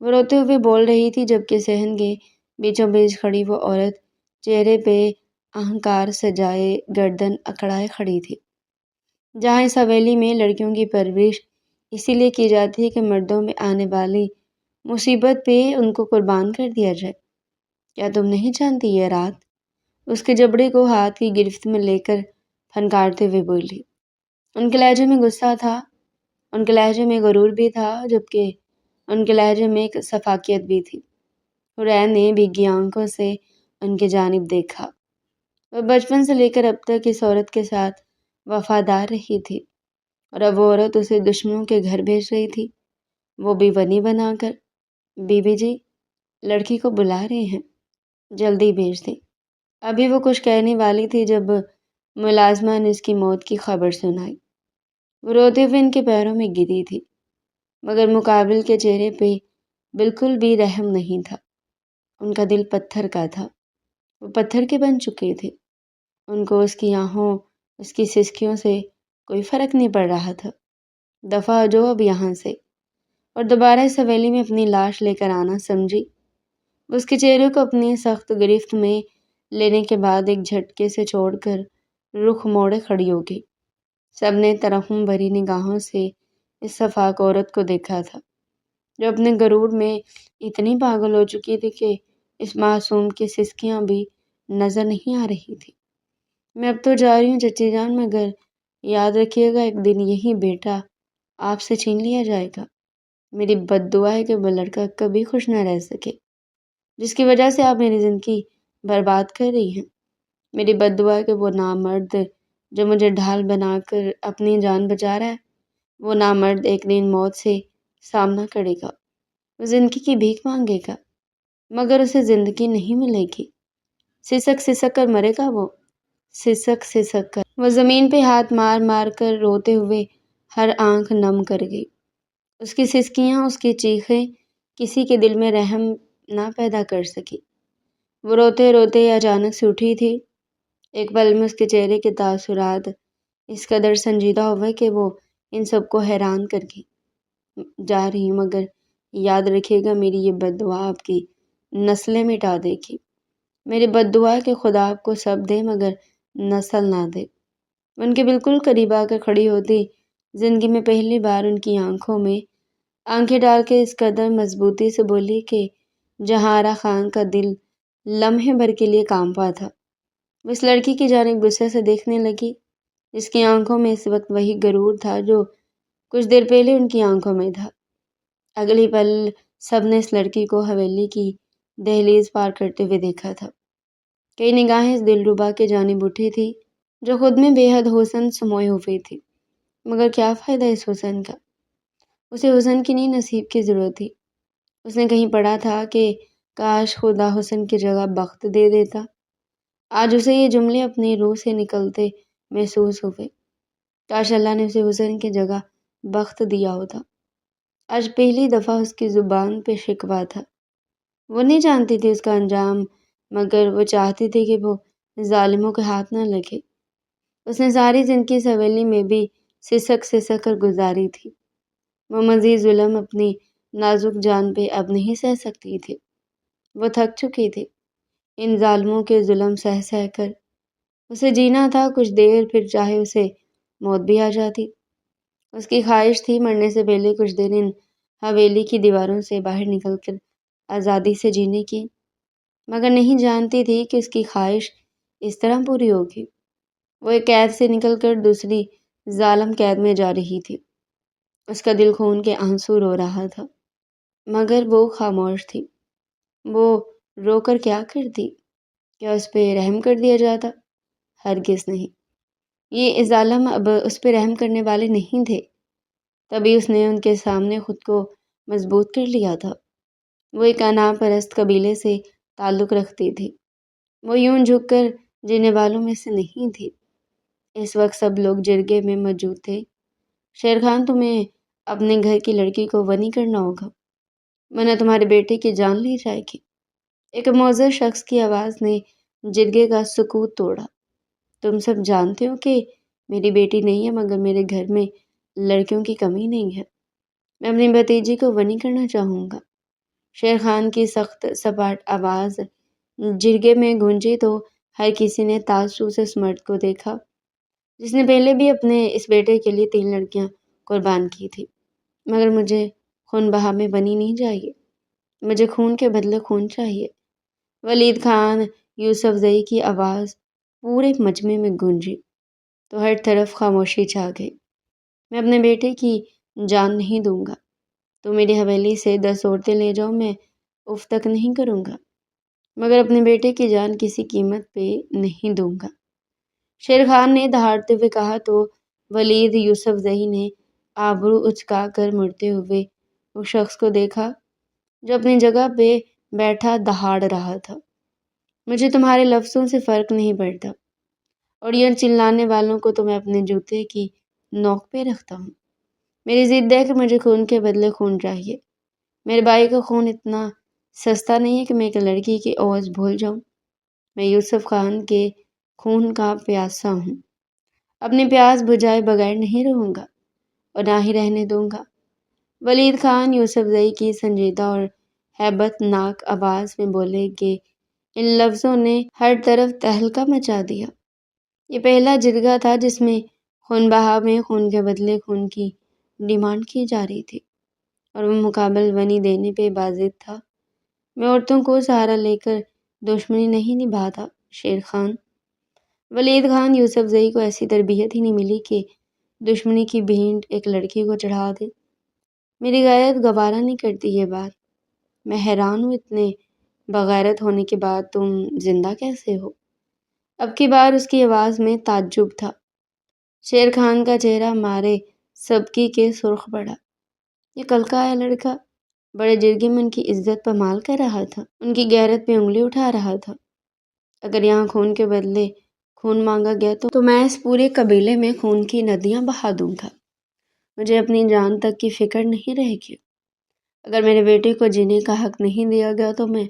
وہ روتے ہوئے بول رہی تھی جبکہ صحن کے بیچوں بیچ کھڑی وہ عورت چہرے پہ اہنکار سجائے گردن اکڑائے کھڑی تھی۔ جہاں اس حویلی میں لڑکیوں کی پرورش اسی لیے کی جاتی ہے کہ مردوں میں آنے والی مصیبت پہ ان کو قربان کر دیا جائے۔ کیا تم نہیں جانتی یہ رات؟ اس کے جبڑے کو ہاتھ کی گرفت میں لے کر پھنکارتے ہوئے بولی۔ ان کے لہجے میں غصہ تھا، ان کے لہجے میں غرور بھی تھا، جبکہ ان کے لہجے میں ایک شفقت بھی تھی۔ حرین نے بھیگی آنکھوں سے ان کی جانب دیکھا۔ وہ بچپن سے لے کر اب تک اس عورت کے ساتھ وفادار رہی تھی، اور اب وہ عورت اسے دشمنوں کے گھر بھیج رہی تھی، وہ بھی بنی بنا کر۔ بی بی جی، لڑکی کو بلا رہے ہیں، جلدی بھیج دیں۔ ابھی وہ کچھ کہنے والی تھی جب ملازمہ نے اس کی موت کی خبر سنائی۔ وہ روتے ہوئے ان کے پیروں میں گری تھی، مگر مقابل کے چہرے پہ بالکل بھی رحم نہیں تھا۔ ان کا دل پتھر کا تھا، وہ پتھر کے بن چکے تھے۔ ان کو اس کی آہوں، اس کی سسکیوں سے کوئی فرق نہیں پڑ رہا تھا۔ دفعہ ہو جو اب یہاں سے، اور دوبارہ اس حویلی میں اپنی لاش لے کر آنا، سمجھی؟ اس کے چہرے کو اپنی سخت گرفت میں لینے کے بعد ایک جھٹکے سے چھوڑ کر رخ موڑے کھڑی ہو گئی۔ سب نے ترحم بھری نگاہوں سے اس شفاق عورت کو دیکھا تھا، جو اپنے غرور میں اتنی پاگل ہو چکی تھی کہ اس معصوم کی سسکیاں بھی نظر نہیں آ رہی تھی۔ میں اب تو جا رہی ہوں چچی جان، مگر یاد رکھیے گا ایک دن یہی بیٹا آپ سے چھین لیا جائے گا۔ میری بد دعا ہے کہ وہ لڑکا کبھی خوش نہ رہ سکے جس کی وجہ سے آپ میری زندگی برباد کر رہی ہیں۔ میری بد دعا ہے کہ وہ نامرد جو مجھے ڈھال بنا کر اپنی جان بچا رہا ہے، وہ نامرد ایک دن موت سے سامنا کرے گا، وہ زندگی کی بھیک مانگے گا، مگر اسے زندگی نہیں ملے گی۔ سسک سسک کر مرے گا وہ، سسک سسک کر۔ وہ زمین پہ ہاتھ مار مار کر روتے ہوئے ہر آنکھ نم کر گئی۔ اس کی سسکیاں، اس کی چیخیں کسی کے دل میں رحم نہ پیدا کر سکی۔ وہ روتے روتے اچانک سے اٹھی تھی۔ ایک پل میں اس کے چہرے کے تاثرات اس قدر سنجیدہ ہوئے کہ وہ ان سب کو حیران کر گئی۔ جا رہی ہوں، مگر یاد رکھیے گا میری یہ بد دعا آپ کی نسلیں مٹا دے گی۔ میری بد دعا ہے کہ خدا آپ کو سب دے مگر نسل نہ دے۔ ان کے بالکل قریب آ کر کھڑی ہوتی زندگی میں پہلی بار ان کی آنکھوں میں آنکھیں ڈال کے اس قدر مضبوطی سے بولی کہ جہارا خان کا دل لمحے بھر کے لیے کانپا تھا۔ وہ اس لڑکی کی جانب غصے سے دیکھنے لگی، جس کی آنکھوں میں اس وقت وہی غرور تھا جو کچھ دیر پہلے ان کی آنکھوں میں تھا۔ اگلی پل سب نے اس لڑکی کو حویلی کی دہلیز پار کرتے ہوئے دیکھا تھا۔ کئی نگاہیں اس دلربا کے جانب اٹھی تھی جو خود میں بے حد حسن سموئے ہوئی تھی، مگر کیا فائدہ اس حسن کا؟ اسے حسن کی نہیں، نصیب کی ضرورت تھی۔ اس نے کہیں پڑھا تھا کہ کاش خدا حسن کی جگہ بخت دے دیتا۔ آج اسے یہ جملے اپنی روح سے نکلتے محسوس ہوئے۔ کاش اللہ نے اسے حسن کی جگہ بخت دیا ہوتا۔ آج پہلی دفعہ اس کی زبان پہ شکوہ تھا۔ وہ نہیں جانتی تھی اس کا انجام، مگر وہ چاہتی تھی کہ وہ ظالموں کے ہاتھ نہ لگے۔ اس نے ساری زندگی اس حویلی میں بھی سسک سسک کر گزاری تھی۔ وہ مزید ظلم اپنی نازک جان پہ اب نہیں سہ سکتی تھی۔ وہ تھک چکی تھی ان ظالموں کے ظلم سہ سہ کر۔ اسے جینا تھا کچھ دیر، پھر چاہے اسے موت بھی آ جاتی۔ اس کی خواہش تھی مرنے سے پہلے کچھ دن ان حویلی کی دیواروں سے باہر نکل کر آزادی سے جینے کی، مگر نہیں جانتی تھی کہ اس کی خواہش اس طرح پوری ہوگی۔ وہ ایک قید سے نکل کر دوسری ظالم قید میں جا رہی تھی۔ اس کا دل خون کے آنسو رو رہا تھا، مگر وہ خاموش تھی۔ وہ رو کر کیا کرتی؟ کیا اس پہ رحم کر دیا جاتا؟ ہرگز نہیں۔ یہ ظالم اب اس پہ رحم کرنے والے نہیں تھے، تبھی اس نے ان کے سامنے خود کو مضبوط کر لیا تھا۔ وہ ایک انا پرست قبیلے سے تعلق رکھتی تھی، وہ یوں جھک کر جینے والوں میں سے نہیں تھی۔ اس وقت سب لوگ جرگے میں موجود تھے۔ شیر خان، تمہیں اپنے گھر کی لڑکی کو ونی کرنا ہوگا، ورنہ تمہارے بیٹے کی جان لی جائے گی۔ ایک معزز شخص کی آواز نے جرگے کا سکوت توڑا۔ تم سب جانتے ہو کہ میری بیٹی نہیں ہے، مگر میرے گھر میں لڑکیوں کی کمی نہیں ہے۔ میں اپنی بھتیجی کو ونی کرنا چاہوں گا۔ شیر خان کی سخت سپاٹ آواز جرگے میں گونجی تو ہر کسی نے تعجب سے اس مرد کو دیکھا جس نے پہلے بھی اپنے اس بیٹے کے لیے 3 لڑکیاں قربان کی تھی۔ مگر مجھے خون بہا میں بنی نہیں چاہیے، مجھے خون کے بدلے خون چاہیے۔ ولید خان یوسف زئی کی آواز پورے مجمع میں گونجی تو ہر طرف خاموشی چھا گئی۔ میں اپنے بیٹے کی جان نہیں دوں گا، تو میری حویلی سے 10 عورتیں لے جاؤ، میں اف تک نہیں کروں گا، مگر اپنے بیٹے کی جان کسی قیمت پہ نہیں دوں گا۔ شیر خان نے دہاڑتے ہوئے کہا تو ولید یوسف زئی نے آبرو اچکا کر مڑتے ہوئے اس شخص کو دیکھا جو اپنی جگہ پہ بیٹھا دہاڑ رہا تھا۔ مجھے تمہارے لفظوں سے فرق نہیں پڑتا اور یہ چلانے والوں کو تو میں اپنے جوتے کی نوک پہ رکھتا ہوں۔ میری ضد ہے کہ مجھے خون کے بدلے خون چاہیے۔ میرے بھائی کا خون اتنا سستا نہیں ہے کہ میں ایک لڑکی کی اوج بھول جاؤں۔ میں یوسف خان کے خون کا پیاسا ہوں، اپنی پیاس بجھائے بغیر نہیں رہوں گا اور نہ ہی رہنے دوں گا۔ ولید خان یوسف زئی کی سنجیدہ اور ہیبت ناک آواز میں بولے کہ ان لفظوں نے ہر طرف تہلکہ مچا دیا۔ یہ پہلا جرگہ تھا جس میں خون بہا میں خون کے بدلے خون کی ڈیمانڈ کی جا رہی تھی اور وہ مقابل ونی دینے پہ بازد تھا۔ میں عورتوں کو سہارا لے کر دشمنی نہیں نبھاتا شیر خان۔ ولید خان یوسف زئی کو ایسی تربیت ہی نہیں ملی کہ دشمنی کی بھینٹ ایک لڑکی کو چڑھا دے۔ میری غیرت گوارا نہیں کرتی یہ بات۔ میں حیران ہوں، اتنے بغیرت ہونے کے بعد تم زندہ کیسے ہو؟ اب کی بار اس کی آواز میں تعجب تھا۔ شیر خان کا چہرہ مارے سبکی کے سرخ پڑا۔ یہ کل کا آیا لڑکا بڑے جرگے میں ان کی عزت پامال کر رہا تھا، ان کی غیرت پہ انگلی اٹھا رہا تھا۔ اگر یہاں خون کے بدلے خون مانگا گیا تو میں اس پورے قبیلے میں خون کی ندیاں بہا دوں گا۔ مجھے اپنی جان تک کی فکر نہیں رہے گی۔ اگر میرے بیٹے کو جینے کا حق نہیں دیا گیا تو میں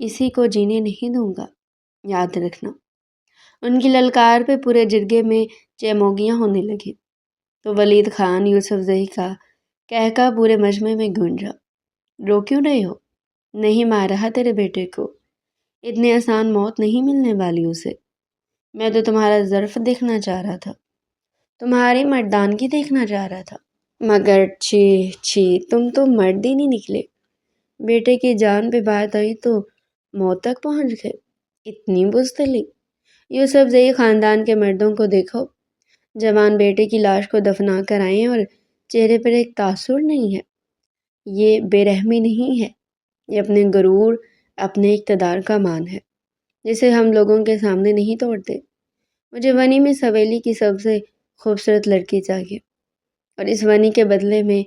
کسی کو جینے نہیں دوں گا، یاد رکھنا۔ ان کی للکار پہ پورے جرگے میں چیموگیاں ہونے لگی تو ولید خان یوسف زئی کا کہکا پورے مجمع میں گونجا۔ رو کیوں رہے ہو؟ نہیں مار رہا تیرے بیٹے کو، اتنی آسان موت نہیں ملنے والی اسے۔ میں تو تمہارا ظرف دیکھنا چاہ رہا تھا، تمہاری مردانگی دیکھنا چاہ رہا تھا، مگر چھی تم تو مرد ہی نہیں نکلے۔ بیٹے کی جان پہ بات آئی تو موت تک پہنچ گئے، اتنی بزدلی۔ یوسف زئی خاندان کے مردوں کو دیکھو، جوان بیٹے کی لاش کو دفنا کر آئے اور چہرے پر ایک تاثر نہیں ہے۔ یہ بے رحمی نہیں ہے، یہ اپنے غرور، اپنے اقتدار کا مان ہے جسے ہم لوگوں کے سامنے نہیں توڑتے۔ مجھے ونی میں سویلی کی سب سے خوبصورت لڑکی چاہیے اور اس ونی کے بدلے میں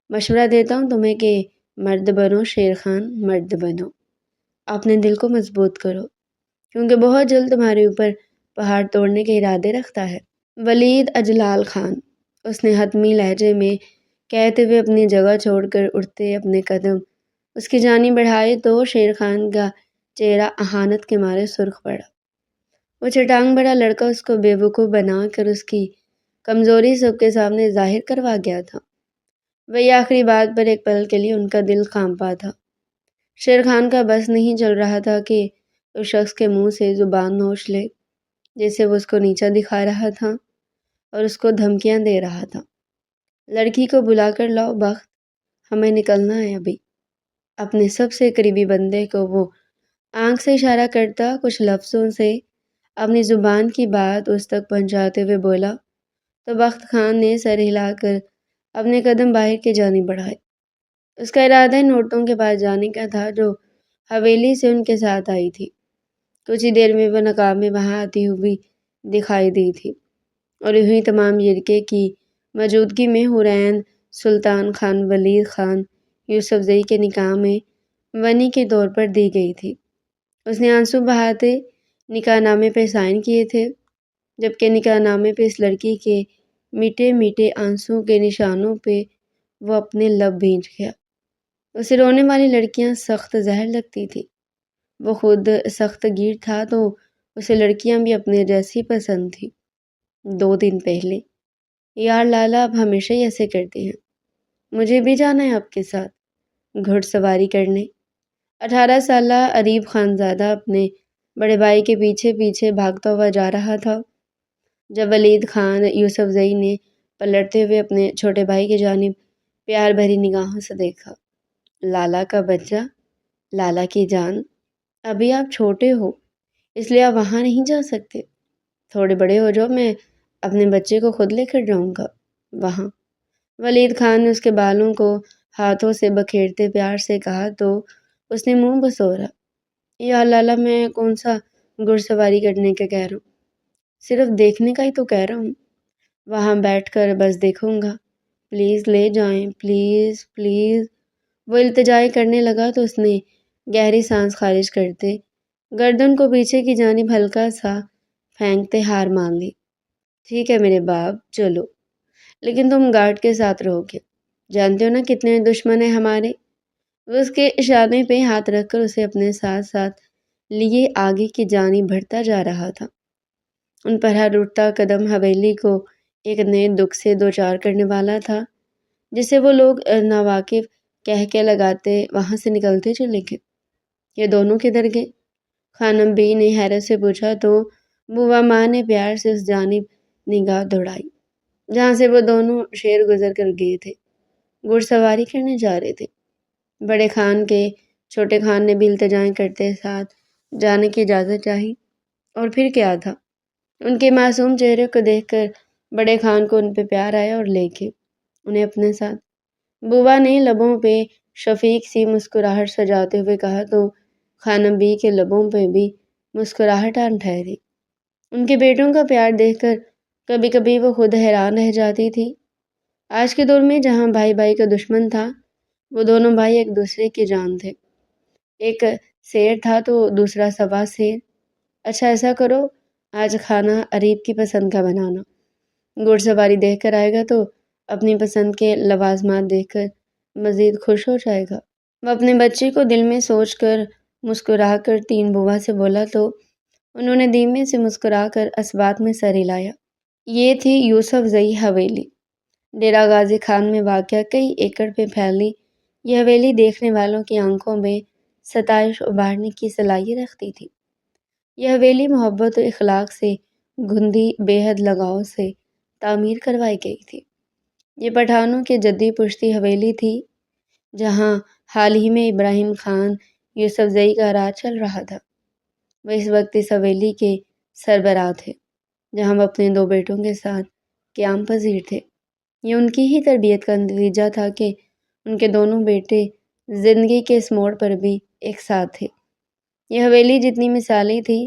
مشورہ دیتا ہوں تمہیں کہ مرد بنو شیر خان، مرد بنو، اپنے دل کو مضبوط کرو کیونکہ بہت جلد تمہارے اوپر پہاڑ توڑنے کے ارادے رکھتا ہے۔ ولید اجلال خان، اس نے حتمی لہجے میں کہتے ہوئے اپنی جگہ چھوڑ کر اٹھتے اپنے قدم اس کی جانب بڑھائے تو شیر خان کا چہرہ اہانت کے مارے سرخ پڑا۔ وہ چٹانگ بڑا لڑکا اس کو بے وقوف بنا کر اس کی کمزوری سب کے سامنے ظاہر کروا گیا تھا۔ وہی آخری بات پر ایک پل کے لیے ان کا دل کانپا تھا۔ شیر خان کا بس نہیں چل رہا تھا کہ اس شخص کے منہ سے زبان نوچ لے جیسے وہ اس کو نیچا دکھا رہا تھا اور اس کو دھمکیاں دے رہا تھا۔ لڑکی کو بلا کر لاؤ بخت، ہمیں نکلنا ہے ابھی۔ اپنے سب سے قریبی بندے کو وہ آنکھ سے اشارہ کرتا کچھ لفظوں سے اپنی زبان کی بات اس تک پہنچاتے ہوئے بولا تو بخت خان نے سر ہلا کر اپنے قدم باہر کی جانب بڑھائے۔ اس کا ارادہ ان عورتوں کے پاس جانے کا تھا جو حویلی سے ان کے ساتھ آئی تھی۔ کچھ ہی دیر میں وہ نقاب میں وہاں آتی ہوئی دکھائی دی تھی اور یوں تمام جرگے کی موجودگی میں حورین سلطان خان ولید خان یوسف زئی کے نکاح میں ونی کے طور پر دی گئی تھی۔ اس نے آنسو بہاتے نکاح نامے پہ سائن کیے تھے، جبکہ نکاح نامے پہ اس لڑکی کے میٹھے میٹھے آنسو کے نشانوں پہ وہ اپنے لب بھیج گیا۔ اسے رونے والی لڑکیاں سخت زہر لگتی تھی۔ وہ خود سخت گیر تھا تو اسے لڑکیاں بھی اپنے جیسی پسند تھی۔ 2 دن پہلے، یار لالا اب ہمیشہ ہی ایسے کرتے ہیں، مجھے بھی جانا ہے آپ کے ساتھ گھڑ سواری کرنے۔ 18 سالہ اریب خانزادہ اپنے بڑے بھائی کے پیچھے پیچھے بھاگتا ہوا جا رہا تھا جب ولید خان یوسف زئی نے پلٹتے ہوئے اپنے چھوٹے بھائی کی جانب پیار بھری نگاہوں سے دیکھا۔ لالا کا بچہ، لالا کی جان، ابھی آپ چھوٹے ہو اس لیے آپ وہاں نہیں جا سکتے، تھوڑے بڑے ہو جاؤ، میں اپنے بچے کو خود لے کر جاؤں گا وہاں۔ ولید خان نے اس کے بالوں کو ہاتھوں سے بکھیرتے پیار سے کہا تو اس نے منہ بسورا، یا لالا، میں کون سا گھڑ سواری کرنے کا کہہ رہا ہوں، صرف دیکھنے کا ہی تو کہہ رہا ہوں، وہاں بیٹھ کر بس دیکھوں گا، پلیز لے جائیں، پلیز پلیز۔ وہ التجائیں کرنے لگا تو اس نے گہری سانس خارج کرتے گردن کو پیچھے کی جانب ہلکا سا پھینکتے ہار مان لی۔ ٹھیک ہے میرے باپ، چلو، لیکن تم گارڈ کے ساتھ رہو گے، جانتے ہو نا کتنے دشمن ہیں ہمارے۔ وہ اس کے اشارے پہ ہاتھ رکھ کر اسے اپنے ساتھ ساتھ لیے آگے کی جانب بڑھتا جا رہا تھا۔ ان پر ہر اٹھتا قدم حویلی کو ایک نئے دکھ سے دوچار کرنے والا تھا، جسے وہ لوگ ناواقف کہہ کے لگاتے وہاں سے نکلتے چلے گئے۔ یہ دونوں کدھر گئے؟ خانم بی نے حیرت سے پوچھا تو بوا ماں نے پیار سے اس جانب نگاہ دوڑائی جہاں سے وہ دونوں شیر گزر کر گئے تھے، گھڑ سواری کرنے جا رہے تھے۔ بڑے خان کے چھوٹے خان نے بھی التجائیں کرتے ساتھ جانے کی اجازت چاہی، اور پھر کیا تھا، ان کے معصوم چہرے کو دیکھ کر بڑے خان کو ان پہ پیار آیا اور لے کے انہیں اپنے ساتھ۔ بوا نے لبوں پہ شفیق سی مسکراہٹ سجاتے ہوئے کہا تو خانم بی کے لبوں پہ بھی مسکراہٹ آن ٹھہری۔ ان کے بیٹوں کا پیار دیکھ کر کبھی کبھی وہ خود حیران رہ جاتی تھی۔ آج کے دور میں جہاں بھائی بھائی کا دشمن تھا، وہ دونوں بھائی ایک دوسرے کی جان تھے، ایک شیر تھا تو دوسرا سوا شیر۔ اچھا ایسا کرو، آج کھانا اریب کی پسند کا بنانا، گھڑ سواری دیکھ کر آئے گا تو اپنی پسند کے لوازمات دیکھ کر مزید خوش ہو جائے گا۔ وہ اپنے بچے کو دل میں سوچ کر مسکرا کر تین بوا سے بولا تو انہوں نے دھیمے سے مسکرا کر اسبات میں سر ہلایا۔ یہ تھی یوسف زئی حویلی۔ ڈیرہ غازی خان میں واقع کئی ایکڑ پہ پھیلی یہ حویلی دیکھنے والوں کی آنکھوں میں ستائش ابھارنے کی صلاحیت رکھتی تھی۔ یہ حویلی محبت و اخلاق سے گندھی بے حد لگاؤ سے تعمیر کروائی گئی تھی۔ یہ پٹھانوں کی جدی پشتی حویلی تھی جہاں حال ہی میں ابراہیم خان یوسف زئی کا راج چل رہا تھا۔ وہ اس وقت اس حویلی کے سربراہ تھے جہاں وہ اپنے دو بیٹوں کے ساتھ قیام پذیر تھے۔ یہ ان کی ہی تربیت کا نتیجہ تھا کہ ان کے دونوں بیٹے زندگی کے اس موڑ پر بھی ایک ساتھ تھے۔ یہ حویلی جتنی مثالی تھی،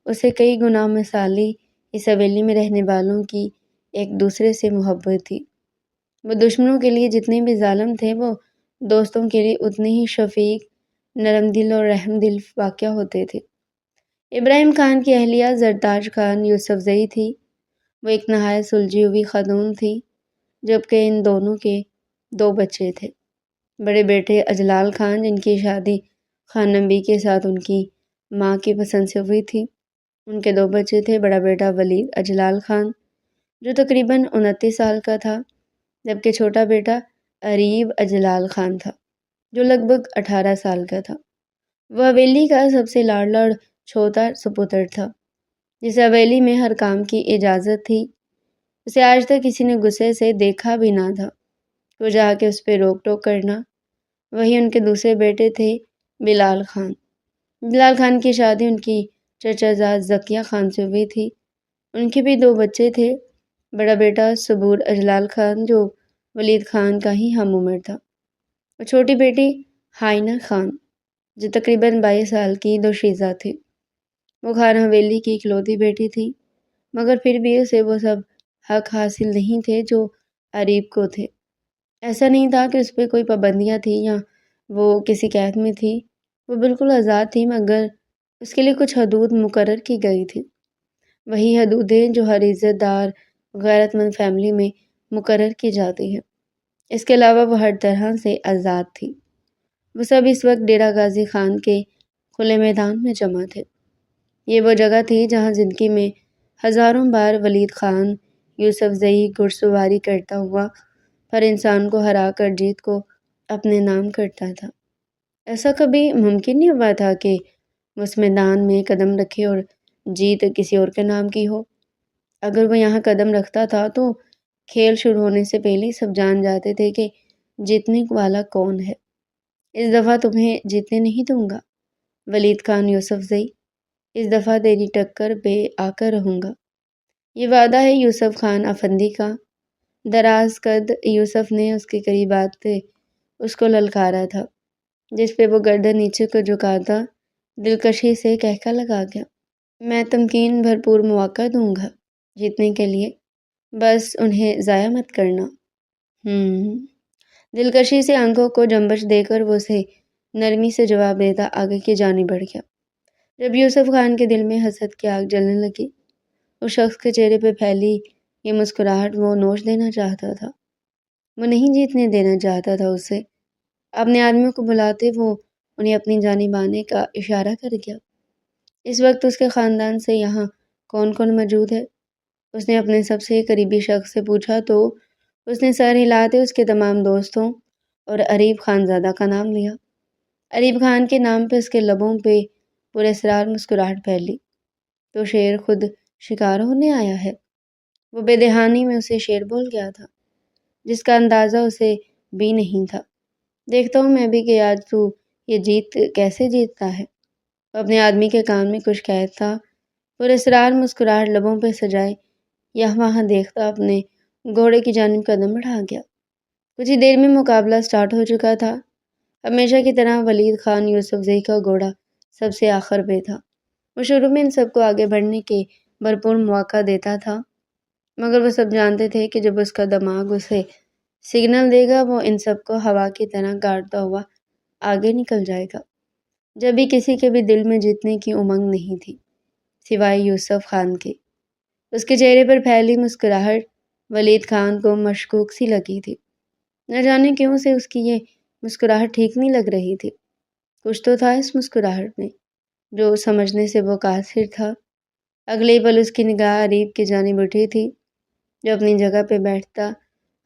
اسے کئی گنا مثالی اس حویلی میں رہنے والوں کی ایک دوسرے سے محبت تھی۔ وہ دشمنوں کے لیے جتنے بھی ظالم تھے، وہ دوستوں کے لیے اتنے ہی شفیق، نرم دل اور رحم دل واقع ہوتے تھے۔ ابراہیم خان کی اہلیہ زرتاج خان یوسف زئی تھی۔ وہ ایک نہایت سلجھی ہوئی خاتون تھی، جبکہ ان دونوں کے دو بچے تھے۔ بڑے بیٹے اجلال خان، جن کی شادی خانم بی کے ساتھ ان کی ماں کی پسند سے ہوئی تھی، ان کے دو بچے تھے۔ بڑا بیٹا ولید اجلال خان جو تقریباً 29 سال کا تھا، جبکہ چھوٹا بیٹا اریب اجلال خان تھا جو لگ بھگ 18 سال کا تھا۔ وہ حویلی کا سب سے لاڈلا اور چھوٹا سپوتر تھا، جسے حویلی میں ہر کام کی اجازت تھی۔ اسے آج تک کسی نے غصے سے دیکھا بھی نہ تھا، وہ جا کے اس پہ روک ٹوک کرنا۔ وہی ان کے دوسرے بیٹے تھے بلال خان۔ بلال خان کی شادی ان کی چچا زاد ذکیہ خان سے ہوئی تھی۔ ان کے بھی دو بچے تھے، بڑا بیٹا صبور اجلال خان جو ولید خان کا ہی ہم عمر تھا، اور چھوٹی بیٹی ہائنہ خان جو تقریباً 22 سال کی دوشیزہ تھی۔ وہ خان حویلی کی اکلوتی بیٹی تھی، مگر پھر بھی اسے وہ سب حق حاصل نہیں تھے جو اریب کو تھے۔ ایسا نہیں تھا کہ اس پہ کوئی پابندیاں تھیں یا وہ کسی قید میں تھی، وہ بالکل آزاد تھی، مگر اس کے لیے کچھ حدود مقرر کی گئی تھی۔ وہی حدودیں جو ہر عزت دار غیرت مند فیملی میں مقرر کی جاتی ہیں۔ اس کے علاوہ وہ ہر طرح سے آزاد تھی۔ وہ سب اس وقت ڈیرہ غازی خان کے کھلے میدان میں جمع تھے۔ یہ وہ جگہ تھی جہاں زندگی میں ہزاروں بار ولید خان یوسف زئی گھڑ سواری کرتا ہوا ہر انسان کو ہرا کر جیت کو اپنے نام کرتا تھا۔ ایسا کبھی ممکن نہیں ہوا تھا کہ وہ اس میدان میں قدم رکھے اور جیت کسی اور کے نام کی ہو؟ اگر وہ یہاں قدم رکھتا تھا تو کھیل شروع ہونے سے پہلے سب جان جاتے تھے کہ جیتنے والا کون ہے۔ اس دفعہ تمہیں جیتنے نہیں دوں گا ولید خان یوسف زئی، اس دفعہ تیری ٹکر پہ آ کر رہوں گا، یہ وعدہ ہے یوسف خان افندی کا۔ دراز قد یوسف نے اس کے قریب آتے اس کو للکارا تھا، جس پہ وہ گردن نیچے کو جھکاتا دلکشی سے کہکا لگا گیا، میں تمکین بھرپور مواقع دوں گا جیتنے کے لیے، بس انہیں ضائع مت کرنا۔ دلکشی سے آنکھوں کو جنبش دے کر وہ اسے نرمی سے جواب دیتا آگے کی جانب بڑھ گیا۔ جب یوسف خان کے دل میں حسد کی آگ جلنے لگی، اس شخص کے چہرے پہ پھیلی یہ مسکراہٹ وہ نوچ دینا چاہتا تھا۔ وہ نہیں جیتنے دینا چاہتا تھا اسے۔ اپنے آدمیوں کو بلاتے وہ انہیں اپنی جانب آنے کا اشارہ کر گیا۔ اس وقت اس کے خاندان سے یہاں کون کون موجود ہے؟ اس نے اپنے سب سے قریبی شخص سے پوچھا تو اس نے سر ہلاتے اس کے تمام دوستوں اور اریب خانزادہ کا نام لیا۔ اریب خان کے نام پہ اس کے لبوں پہ پراسرار مسکراہٹ پھیلی۔ تو شیر خود شکار ہونے آیا ہے؟ وہ بے دہانی میں اسے شیر بول گیا تھا، جس کا اندازہ اسے بھی نہیں تھا۔ دیکھتا ہوں میں بھی کہ آج تو یہ جیت کیسے جیتتا ہے۔ وہ اپنے آدمی کے کان میں کچھ کہتا، پراسرار مسکراہٹ لبوں پہ سجائے یہاں وہاں دیکھتا اپنے گھوڑے کی جانب قدم بڑھا گیا۔ کچھ ہی دیر میں مقابلہ سٹارٹ ہو چکا تھا۔ ہمیشہ کی طرح ولید خان یوسف زئی کا گھوڑا سب سے آخر پہ تھا۔ وہ شروع میں ان سب کو آگے بڑھنے کے بھرپور مواقع دیتا تھا، مگر وہ سب جانتے تھے کہ جب اس کا دماغ اسے سگنل دے گا وہ ان سب کو ہوا کی طرح کاٹتا ہوا آگے نکل جائے گا۔ جب بھی کسی کے بھی دل میں جیتنے کی امنگ نہیں تھی سوائے یوسف خان کے۔ اس کے چہرے پر پھیلی مسکراہٹ ولید خان کو مشکوک سی لگی تھی۔ نہ جانے کیوں اسے اس کی یہ مسکراہٹ ٹھیک نہیں لگ رہی تھی۔ کچھ تو تھا اس مسکراہٹ میں جو سمجھنے سے وہ قاصر تھا۔ اگلے پل اس کی نگاہ اریب کی جانب اٹھی تھی، جو اپنی جگہ پہ بیٹھتا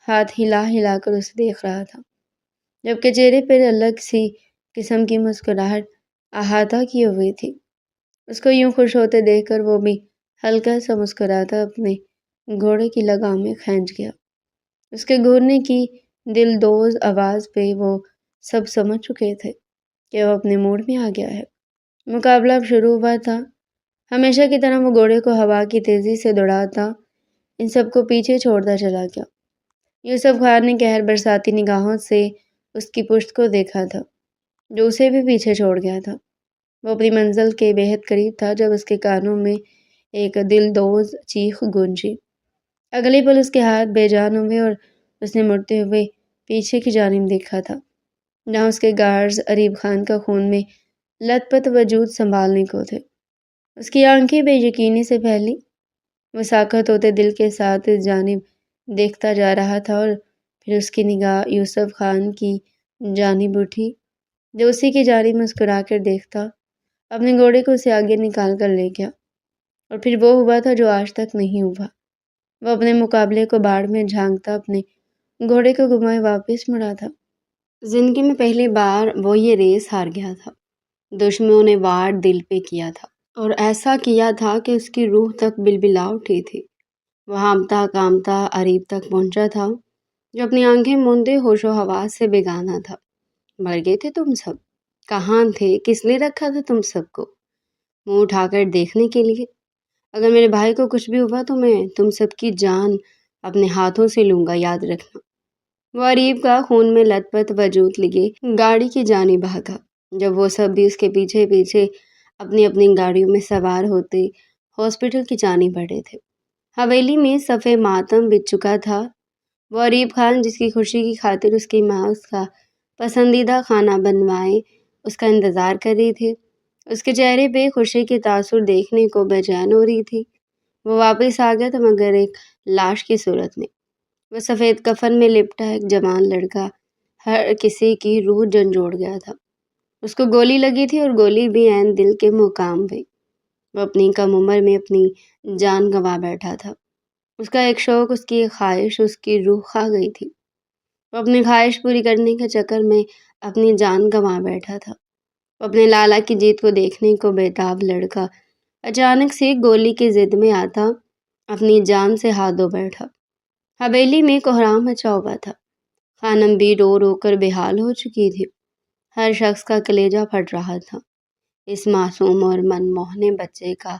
ہاتھ ہلا ہلا کر اسے دیکھ رہا تھا، جبکہ چہرے پر الگ سی قسم کی مسکراہٹ احاطہ کیے ہوئی تھی۔ اس کو یوں خوش ہوتے دیکھ کر وہ بھی ہلکا سا مسکراتا اپنے گھوڑے کی لگام میں کھینچ گیا۔ اس کے گھورنے کی دل دوز آواز پہ وہ سب سمجھ چکے تھے کہ وہ اپنے موڈ میں آ گیا ہے۔ مقابلہ اب شروع ہوا تھا۔ ہمیشہ کی طرح وہ گھوڑے کو ہوا کی تیزی سے دوڑاتا ان سب کو پیچھے چھوڑتا چلا گیا۔ یوسف خان نے قہر برساتی نگاہوں سے اس کی پشت کو دیکھا تھا، جو اسے بھی پیچھے چھوڑ گیا تھا۔ وہ اپنی منزل کے بےحد قریب تھا جب اس کے کانوں میں ایک دل دوز چیخ گونجی۔ اگلے پل اس کے ہاتھ بے جان ہوئے اور اس نے مڑتے ہوئے پیچھے کی جانب دیکھا تھا، جہاں اس کے گارڈز اریب خان کا خون میں لت پت وجود سنبھالنے کو تھے۔ اس کی آنکھیں بے یقینی سے پھیلی۔ وہ ساکت ہوتے دل کے ساتھ اس جانب دیکھتا جا رہا تھا اور پھر اس کی نگاہ یوسف خان کی جانب اٹھی، جو اسی کی جانب مسکرا کر دیکھتا اپنے گھوڑے کو اسے آگے نکال کر لے گیا۔ اور پھر وہ ہوا تھا جو آج تک نہیں ہوا۔ وہ اپنے مقابلے کو باڑ میں جھانکتا اپنے گھوڑے کو گھمائے واپس مڑا تھا۔ زندگی میں پہلی بار وہ یہ ریس ہار گیا تھا۔ دشمنوں نے وار دل پہ کیا تھا اور ایسا کیا تھا کہ اس کی روح تک بلبلا اٹھی تھی۔ وہ ہانپتا کانپتا اریب تک پہنچا تھا، جو اپنی آنکھیں موندے ہوش و حواس سے بیگانہ تھا۔ مر گئے تھے تم سب؟ کہاں تھے؟ کس لیے رکھا تھا تم سب کو منہ اٹھا کر دیکھنے کے لیے؟ اگر میرے بھائی کو کچھ بھی ہوا تو میں تم سب کی جان اپنے ہاتھوں سے لوں گا، یاد رکھنا۔ وہ اریب کا خون میں لت پت وجود لیے گاڑی کی جانب بھاگا، جب وہ سب بھی اس کے پیچھے پیچھے اپنی اپنی گاڑیوں میں سوار ہوتے ہاسپٹل کی جانب بڑھے تھے۔ حویلی میں صف ماتم بچھ چکا تھا۔ وہ اریب خان جس کی خوشی کی خاطر اس کی ماں اس کا پسندیدہ کھانا بنوائے اس کا انتظار کر رہی تھی، اس کے چہرے پہ خوشی کے تاثر دیکھنے کو بے چین ہو رہی تھی۔ وہ واپس آ گیا تھا، مگر ایک لاش کی صورت میں۔ وہ سفید کفن میں لپٹا ایک جوان لڑکا ہر کسی کی روح جھنجھوڑ گیا تھا۔ اس کو گولی لگی تھی اور گولی بھی عین دل کے مقام پہ۔ وہ اپنی کم عمر میں اپنی جان گنوا بیٹھا تھا۔ اس کا ایک شوق، اس کی ایک خواہش اس کی روح کھا گئی تھی۔ وہ اپنی خواہش پوری کرنے کے چکر میں اپنی جان گنوا بیٹھا تھا۔ اپنے لالا کی جیت کو دیکھنے کو بےتاب لڑکا اچانک سے گولی کی ضد میں آتا اپنی جان سے ہاتھ دھو بیٹھا۔ حویلی میں کوہرام مچا ہوا تھا۔ خانم بھی رو رو کر بےحال ہو چکی تھی۔ ہر شخص کا کلیجہ پھٹ رہا تھا۔ اس معصوم اور من موہنے بچے کا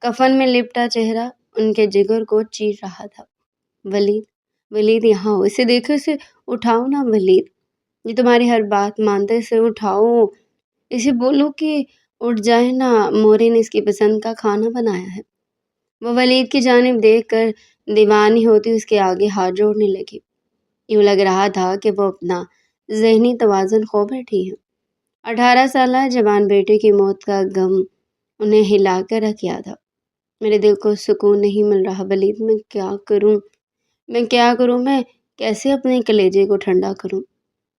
کفن میں لپٹا چہرہ ان کے جگر کو چیر رہا تھا۔ ولید، ولید یہاں ہو، اسے دیکھو، اسے اٹھاؤ نا ولید، یہ تمہاری ہر بات مانتے، اسے اٹھاؤ، اسے بولو کہ اٹھ جائے نا، مورے نے اس کی پسند کا کھانا بنایا ہے۔ وہ ولید کی جانب دیکھ کر دیوانی ہوتی اس کے آگے ہاتھ جوڑنے لگی۔ یوں لگ رہا تھا کہ وہ اپنا ذہنی توازن کھو بیٹھی ہیں۔ 18 سالہ جوان بیٹے کی موت کا غم انہیں ہلا کر رکھ گیا تھا۔ میرے دل کو سکون نہیں مل رہا ولید، میں کیا کروں، میں کیسے اپنے کلیجے کو ٹھنڈا کروں؟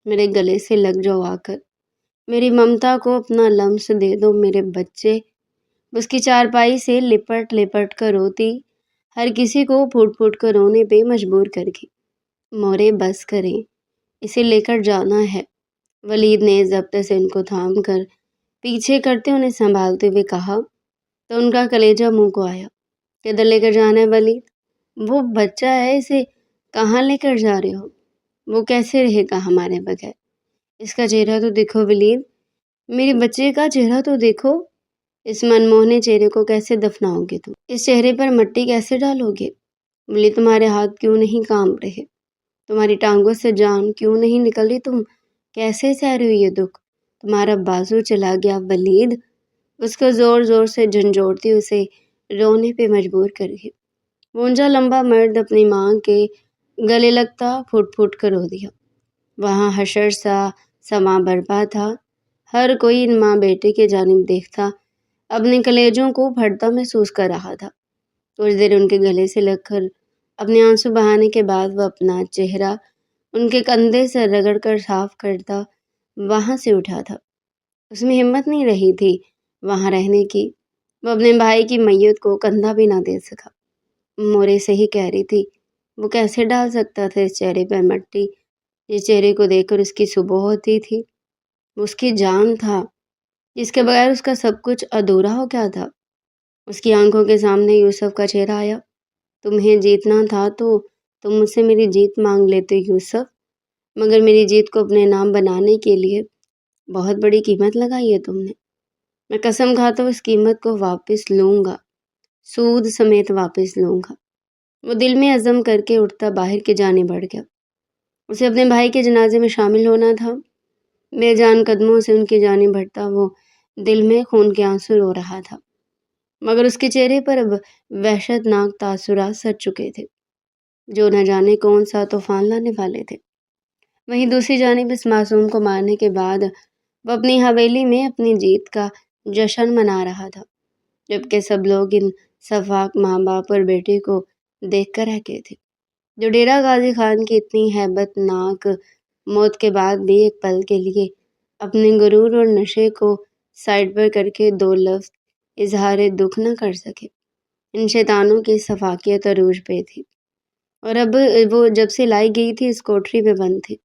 میرے گلے سے لگ جاؤ آ کر، میری ممتا کو اپنا لمس دے دو میرے بچے۔ اس کی چارپائی سے لپٹ لپٹ کر روتی ہر کسی کو پھوٹ پھوٹ کر رونے پہ مجبور کر گئی۔ مورے بس کریں، اسے لے کر جانا ہے۔ ولید نے ضبط سے ان کو تھام کر پیچھے کرتے انہیں سنبھالتے ہوئے کہا تو ان کا کلیجہ منہ کو آیا۔ کدھر لے کر جانا ہے ولید؟ وہ بچہ ہے، اسے کہاں لے کر جا رہے ہو؟ وہ کیسے رہے گا ہمارے بغیر؟ اس کا چہرہ تو دیکھو ولید، میرے بچے کا چہرہ تو دیکھو، اس من موہنے چہرے کو کیسے دفناؤ گے تم؟ اس چہرے پر مٹی کیسے ڈالو گے؟ ولید تمہارے ہاتھ کیوں نہیں کام رہے؟ تمہاری ٹانگوں سے جان کیوں نہیں نکل رہی؟ تم کیسے سہ رہے ہو یہ دکھ؟ تمہارا بازو چلا گیا ولید۔ اس کو زور زور سے جھنجھوڑتی اسے رونے پہ مجبور کر گئی۔ اونچا لمبا مرد اپنی ماں کے گلے لگتا پھوٹ پھوٹ کر رو دیا۔ وہاں حشر سا سماں برپا تھا۔ ہر کوئی ان ماں بیٹے کے جانب دیکھتا اپنے کلیجوں کو پھٹتا محسوس کر رہا تھا۔ کچھ دیر ان کے گلے سے لگ کر اپنے آنسو بہانے کے بعد وہ اپنا چہرہ ان کے کندھے سے رگڑ کر صاف کرتا وہاں سے اٹھا تھا۔ اس میں ہمت نہیں رہی تھی وہاں رہنے کی۔ وہ اپنے بھائی کی میت کو کندھا بھی نہ دے سکا۔ مورے سے ہی کہہ رہی تھی، وہ کیسے ڈال سکتا تھا اس چہرے پر مٹی، جس چہرے کو دیکھ کر اس کی صبح ہوتی تھی؟ وہ اس کی جان تھا، جس کے بغیر اس کا سب کچھ ادھورا ہو گیا تھا۔ اس کی آنکھوں کے سامنے یوسف کا چہرہ آیا۔ تمہیں جیتنا تھا تو تم مجھ سے میری جیت مانگ لیتے یوسف، مگر میری جیت کو اپنے نام بنانے کے لیے بہت بڑی قیمت لگائی ہے تم نے۔ میں قسم کھاتا ہوں اس قیمت کو واپس لوں گا، سود سمیت واپس لوں گا۔ وہ دل میں عزم کر کے اٹھتا باہر کی جانب بڑھ گیا۔ اسے اپنے بھائی کے جنازے میں شامل ہونا تھا۔ بے جان قدموں سے ان کی جانب بڑھتا وہ دل میں خون کے آنسو رو رہا تھا، مگر اس کے چہرے پر اب وحشت ناک تاثرات سج چکے تھے جو نہ جانے کون سا طوفان لانے والے تھے۔ وہیں دوسری جانب اس معصوم کو مارنے کے بعد وہ اپنی حویلی میں اپنی جیت کا جشن منا رہا تھا، جبکہ سب لوگ ان شفاق ماں باپ اور بیٹے کو دیکھ کر رہ گئے تھے، جو ڈیرہ غازی خان کی اتنی ہیبت ناک موت کے بعد بھی ایک پل کے لیے اپنے غرور اور نشے کو سائڈ پر کر کے دو لفظ اظہار دکھ نہ کر سکے۔ ان شیطانوں کی شفاقیت عروج پہ تھی، اور اب وہ جب سے لائی گئی تھی اس کوٹری میں بند تھی۔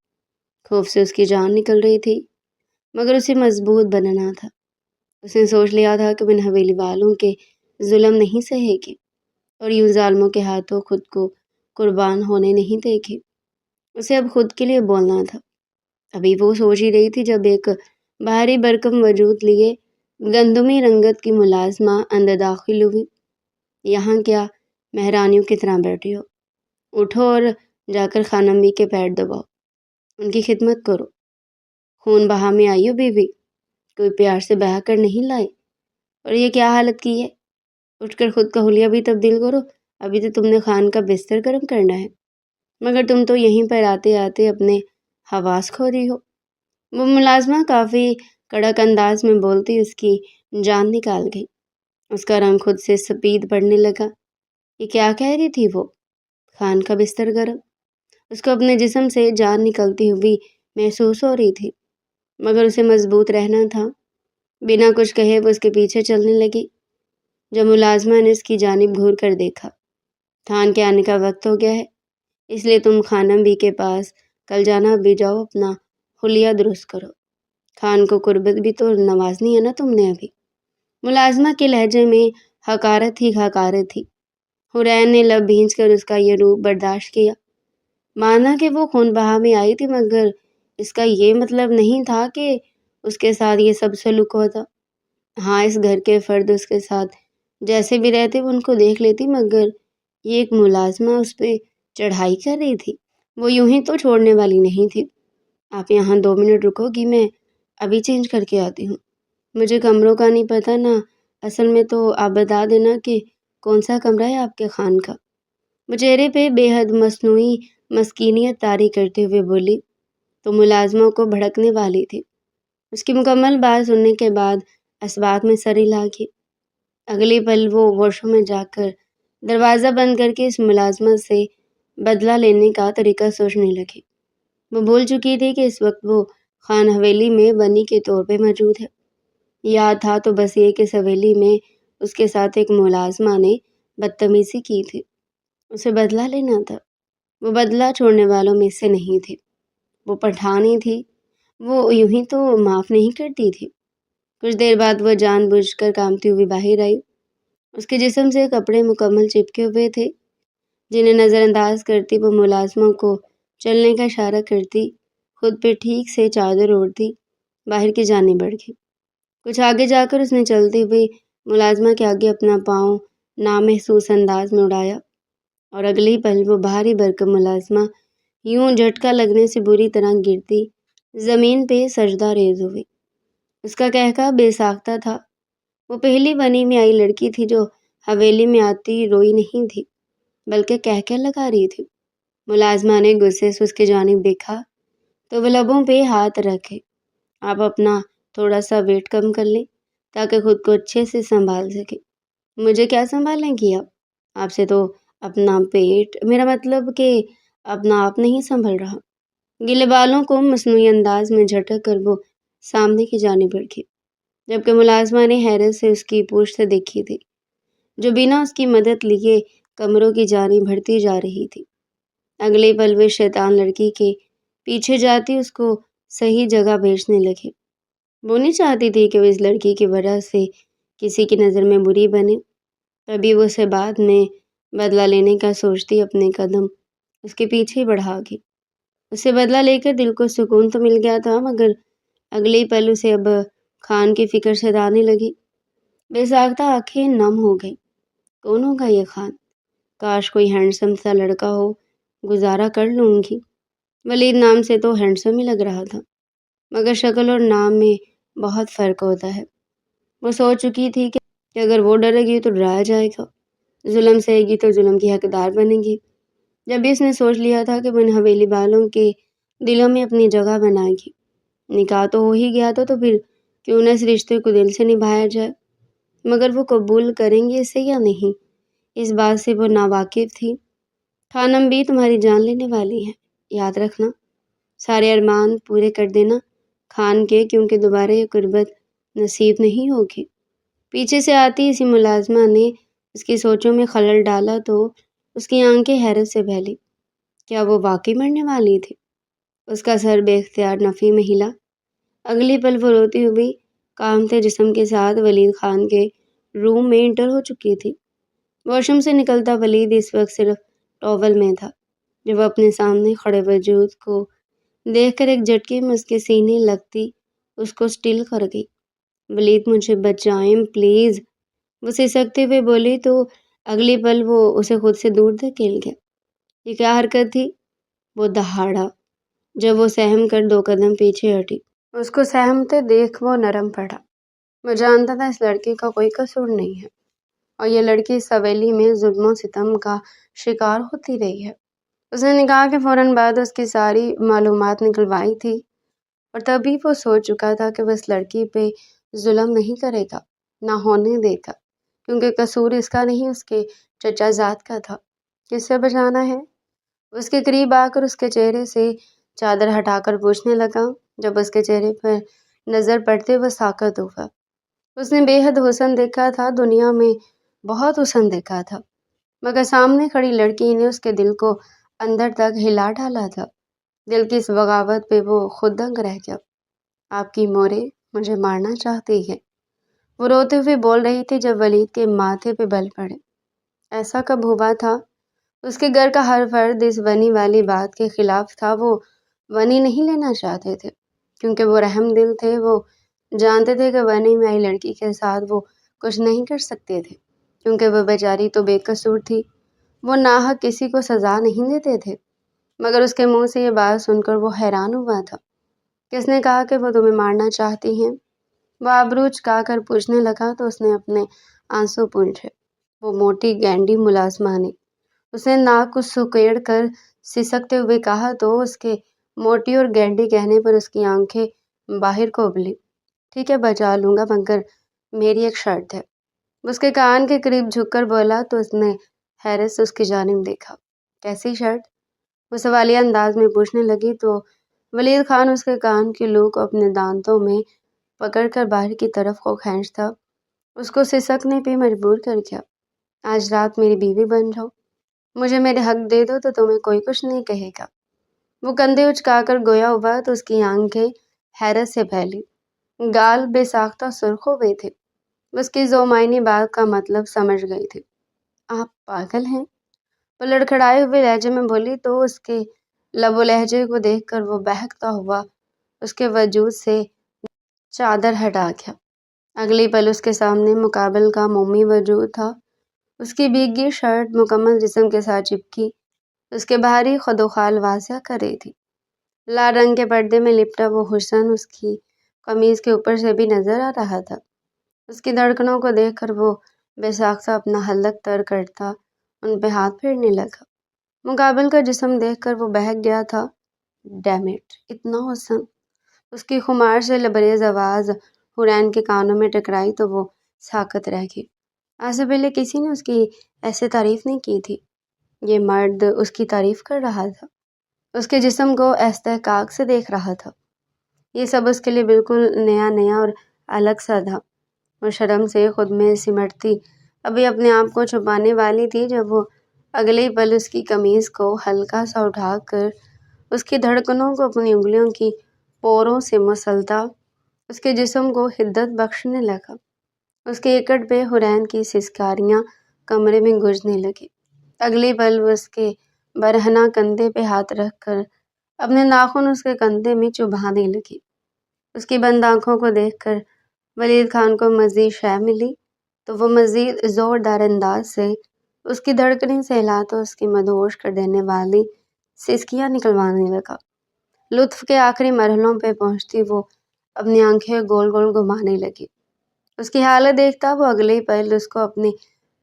خوف سے اس کی جان نکل رہی تھی، مگر اسے مضبوط بننا تھا۔ اس نے سوچ لیا تھا کہ وہ ان حویلی والوں کے ظلم نہیں سہے گی اور یوں ظالموں کے ہاتھوں خود کو قربان ہونے نہیں دے گی۔ اسے اب خود کے لیے بولنا تھا۔ ابھی وہ سوچ ہی رہی تھی جب ایک بھاری برکم وجود لیے گندمی رنگت کی ملازمہ اندر داخل ہوئی۔ یہاں کیا مہرانیوں کی طرح بیٹھی ہو؟ اٹھو اور جا کر خانم بی کے پیر دباؤ، ان کی خدمت کرو۔ خون بہا میں آئی ہو بیوی، کوئی پیار سے بہا کر نہیں لائے، اور یہ کیا حالت کی ہے؟ اٹھ کر خود کا حلیہ بھی تبدیل کرو، ابھی تو تم نے خان کا بستر گرم کرنا ہے، مگر تم تو یہیں پر آتے آتے اپنے حواس کھو رہی ہو۔ وہ ملازمہ کافی کڑک انداز میں بولتی اس کی جان نکال گئی۔ اس کا رنگ خود سے سپید پڑنے لگا۔ یہ کیا کہہ رہی تھی وہ؟ خان کا بستر گرم؟ اس کو اپنے جسم سے جان نکلتی ہوئی محسوس ہو رہی تھی، مگر اسے مضبوط رہنا تھا۔ بنا کچھ کہے وہ اس کے پیچھے چلنے لگی۔ جب ملازمہ نے اس کی جانب گھور کر دیکھا، خان کے آنے کا وقت ہو گیا ہے، اس لیے تم خانم بی کے پاس کل جانا، ابھی جاؤ اپنا حلیہ درست کرو۔ خان کو قربت بھی تو نوازنی ہے نا تم نے ابھی۔ ملازمہ کے لہجے میں حقارت ہی حقارت تھی۔ حرین نے لب بھینچ کر اس کا یہ روپ برداشت کیا۔ مانا کہ وہ خون بہا میں آئی تھی، مگر اس کا یہ مطلب نہیں تھا کہ اس کے ساتھ یہ سب سلوک ہوتا۔ ہاں، اس گھر کے فرد اس کے ساتھ جیسے بھی رہتے وہ ان کو دیکھ لیتی، مگر یہ ایک ملازمہ اس پہ چڑھائی کر رہی تھی، وہ یوں ہی تو چھوڑنے والی نہیں تھی۔ آپ یہاں 2 منٹ رکو گی، میں ابھی چینج کر کے آتی ہوں۔ مجھے کمروں کا نہیں پتہ نا، اصل میں تو آپ بتا دینا کہ کون سا کمرہ ہے آپ کے خان کا۔ وہ چہرے پہ بے حد مصنوعی مسکینیت طاری کرتے ہوئے بولی تو ملازموں کو بھڑکنے والی تھی۔ اس کی مکمل بات سننے کے بعد اسبات میں سر ہلا کے اگلے پل وہ واش روم میں جا کر دروازہ بند کر کے اس ملازمت سے بدلہ لینے کا طریقہ سوچنے لگی۔ وہ بھول چکی تھی کہ اس وقت وہ خان حویلی میں بنی کے طور پہ موجود ہے۔ یاد تھا تو بس یہ کہ اس حویلی میں اس کے ساتھ ایک ملازمہ نے بدتمیزی کی تھی، اسے بدلہ لینا تھا۔ وہ بدلہ چھوڑنے والوں میں سے نہیں تھی، وہ پٹھانی تھی، وہ یوں ہی تو معاف نہیں کرتی تھی۔ کچھ دیر بعد وہ جان بوجھ کر کانپتی ہوئی باہر آئی۔ اس کے جسم سے کپڑے مکمل چپکے ہوئے تھے، جنہیں نظر انداز کرتی وہ ملازموں کو چلنے کا اشارہ کرتی، خود پہ ٹھیک سے چادر اوڑھتی باہر کی جانب بڑھ گئی۔ کچھ آگے جا کر اس نے چلتے ہوئے ملازمہ کے آگے اپنا پاؤں نامحسوس انداز میں اڑایا، اور اگلے ہی پل وہ بھاری بھرکم ملازمہ یوں جھٹکا لگنے سے بری طرح گرتی زمین پہ سجدہ ریز ہوئی۔ اس کا کہکہ بے ساختہ تھا۔ وہ پہلی بنی میں آئی لڑکی تھی جو حویلی میں آتی روئی نہیں تھی، بلکہ کہکہ لگا رہی تھی۔ ملازمہ نے غصے سے اس کی جانب دیکھا تو وہ لبوں پہ ہاتھ رکھے، آپ اپنا تھوڑا سا ویٹ کم کر لیں تاکہ خود کو اچھے سے سنبھال سکے۔ مجھے کیا سنبھالیں گی آپ سے تو اپنا پیٹ، میرا مطلب کہ اپنا آپ نہیں سنبھل رہا۔ گیلے بالوں کو مصنوعی انداز میں جھٹک کر وہ سامنے کی جانب بڑھی، جبکہ ملازمہ نے حیرت سے اس کی پوچھ سے دیکھی تھی، جو بنا اس کی مدد لیے کمروں کی جانب بڑھتی جا رہی تھی۔ اگلے پل وہ شیطان لڑکی کے پیچھے جاتی اس کو صحیح جگہ بھیجنے لگے۔ وہ نہیں چاہتی تھی کہ وہ اس لڑکی کی وجہ سے کسی کی نظر میں بری بنے، تبھی وہ اسے بعد میں بدلہ لینے کا سوچتی اپنے قدم اس کے پیچھے بڑھا گئی۔ اسے بدلہ لے کر دل کو سکون تو مل گیا تھا، مگر اگلے ہی پل اسے اب خان کی فکر ستانے لگی۔ بے ساختہ آنکھیں نم ہو گئی۔ کون ہوگا یہ خان؟ کاش کوئی ہینڈسم سا لڑکا ہو، گزارا کر لوں گی۔ ولید نام سے تو ہینڈسم ہی لگ رہا تھا، مگر شکل اور نام میں بہت فرق ہوتا ہے۔ وہ سوچ چکی تھی کہ اگر وہ ڈرے گی تو ڈرایا جائے گا، ظلم سہے گی تو ظلم کی حقدار بنے گی۔ جب بھی اس نے سوچ لیا تھا کہ وہ ان حویلی والوں کے دلوں میں اپنی جگہ بنائے گی، نکاح تو ہو ہی گیا تھا، تو پھر کیوں نہ اس رشتے کو دل سے نبھایا جائے۔ مگر وہ قبول کریں گے اسے یا نہیں، اس بات سے وہ ناواقف تھی۔ خانم بھی تمہاری جان لینے والی ہے، یاد رکھنا، سارے ارمان پورے کر دینا خان کے، کیونکہ دوبارہ یہ قربت نصیب نہیں ہوگی۔ پیچھے سے آتی اسی ملازمہ نے اس کی سوچوں میں خلل ڈالا تو اس کی آنکھیں حیرت سے پھیلی۔ کیا وہ واقعی مرنے والی تھی؟ اس کا سر بے اختیار نفی میں ہلا۔ اگلی پل وہ روتی ہوئی کانپتے جسم کے ساتھ ولید خان کے روم میں انٹر ہو چکی تھی۔ واش روم سے نکلتا ولید اس وقت صرف ٹاول میں تھا، جب وہ اپنے سامنے کھڑے وجود کو دیکھ کر ایک جھٹکے میں اس کے سینے لگتی اس کو سٹل کر گئی۔ ولید مجھے بچائیں پلیز، وہ سسکتے ہوئے بولی تو اگلی پل وہ اسے خود سے دور دھکیل گیا۔ یہ کیا حرکت تھی؟ وہ دہاڑا جب وہ سہم کر 2 قدم پیچھے ہٹی۔ اس کو سہمتے دیکھ وہ نرم پڑا۔ وہ جانتا تھا اس لڑکی کا کوئی قصور نہیں ہے، اور یہ لڑکی اس حویلی میں ظلم و ستم کا شکار ہوتی رہی ہے۔ اس نے نکاح کے فوراً بعد اس کی ساری معلومات نکلوائی تھی، اور تبھی وہ سوچ چکا تھا کہ وہ اس لڑکی پہ ظلم نہیں کرے گا، نہ ہونے دے گا، کیونکہ قصور اس کا نہیں، اس کے چچا زاد کا تھا۔ کس سے بچانا ہے؟ اس کے قریب آ کر اس کے چہرے سے چادر ہٹا کر پوچھنے لگا۔ جب اس کے چہرے پر نظر پڑتے وہ ساکت ہوا۔ اس نے بے حد حسن دیکھا تھا، دنیا میں بہت حسن دیکھا تھا، مگر سامنے کھڑی لڑکی نے اس کے دل کو اندر تک ہلا ڈالا تھا۔ دل کی اس بغاوت پہ وہ خود دنگ رہ گیا۔ آپ کی مورے مجھے مارنا چاہتی ہے، وہ روتے ہوئے بول رہی تھی جب ولید کے ماتھے پہ بل پڑے۔ ایسا کب ہوا تھا؟ اس کے گھر کا ہر فرد اس ونی والی بات کے خلاف تھا۔ وہ ونی نہیں لینا چاہتے تھے کیونکہ وہ رحم دل تھے۔ وہ جانتے تھے کہ ونی میں آئی لڑکی کے ساتھ وہ کچھ نہیں کر سکتے تھے کیونکہ وہ بیچاری تو بے قصور تھی۔ وہ ناحق کسی کو سزا نہیں دیتے تھے۔ مگر اس کے منہ سے یہ بات سن کر وہ حیران ہوا تھا۔ کس نے کہا کہ وہ تمہیں مارنا چاہتی ہیں؟ وہ آبرو چکا کر پوچھنے لگا تو اس نے اپنے آنسو پونچھے۔ وہ موٹی گینڈی ملازمہ نے، اس نے ناک کو سکیڑ کر سسکتے ہوئے کہا تو اس کے موٹی اور گینڈی کہنے پر اس کی آنکھیں باہر کو ابلی۔ ٹھیک ہے، بچا لوں گا مگر میری ایک شرط ہے۔ اس کے کان کے قریب جھک کر بولا تو اس نے حیرت سے اس کی جانب دیکھا۔ کیسی شرط؟ وہ سوالیہ انداز میں پوچھنے لگی تو ولید خان اس کے کان کی لو کو اپنے دانتوں میں پکڑ کر باہر کی طرف کو کھینچتا اس کو سسکنے پہ مجبور کر گیا۔ آج رات میری بیوی بن جاؤ، مجھے میرے حق دے دو تو تمہیں کوئی کچھ نہیں کہے گا۔ وہ کندھے اچکا کر گویا ہوا تو اس کی آنکھیں حیرت سے پھیلی، گال بے ساختہ سرخ ہو گئے تھے۔ اس کی ذومعنی بات کا مطلب سمجھ گئی تھی۔ آپ پاگل ہیں؟ وہ لڑکھڑائے ہوئے لہجے میں بولی تو اس کے لب و لہجے کو دیکھ کر وہ بہکتا ہوا اس کے وجود سے چادر ہٹا گیا۔ اگلی پل اس کے سامنے مقابل کا مومی وجود تھا۔ اس کی بھیگی شرٹ مکمل جسم کے ساتھ چپکی اس کے باہری خد و خال واضح کر رہی تھی۔ لال رنگ کے پردے میں لپٹا وہ حسن اس کی قمیض کے اوپر سے بھی نظر آ رہا تھا۔ اس کی دھڑکنوں کو دیکھ کر وہ بے ساختہ اپنا حلق تر کرتا ان پہ ہاتھ پھیرنے لگا۔ مقابل کا جسم دیکھ کر وہ بہک گیا تھا۔ ڈیم اٹ، اتنا حسن! اس کی خمار سے لبریز آواز حورین کے کانوں میں ٹکرائی تو وہ ساکت رہ گئی۔ آج سے پہلے کسی نے اس کی ایسے تعریف نہیں کی تھی۔ یہ مرد اس کی تعریف کر رہا تھا، اس کے جسم کو استحقاق سے دیکھ رہا تھا۔ یہ سب اس کے لیے بالکل نیا اور الگ سا تھا۔ وہ شرم سے خود میں سمٹتی ابھی اپنے آپ کو چھپانے والی تھی جب وہ اگلے پل اس کی قمیض کو ہلکا سا اٹھا کر اس کی دھڑکنوں کو اپنی انگلیوں کی پوروں سے مسلتا اس کے جسم کو حدت بخشنے لگا۔ اس کے اکڑ پہ حورین کی سسکاریاں کمرے میں گونجنے لگی۔ اگلی پل وہ اس کے برہنہ کندھے پہ ہاتھ رکھ کر اپنے ناخن اس کے کندھے میں چبھانے لگی۔ اس کی بند آنکھوں کو دیکھ کر ولید خان کو مزید شے ملی تو وہ مزید زوردار انداز سے اس کی دھڑکنیں سہلا تو اس کی مدہوش کر دینے والی سسکیاں نکلوانے لگا۔ لطف کے آخری مرحلوں پہ پہنچتی وہ اپنی آنکھیں گول گول گھمانے لگی۔ اس کی حالت دیکھتا وہ اگلے پل اس کو اپنے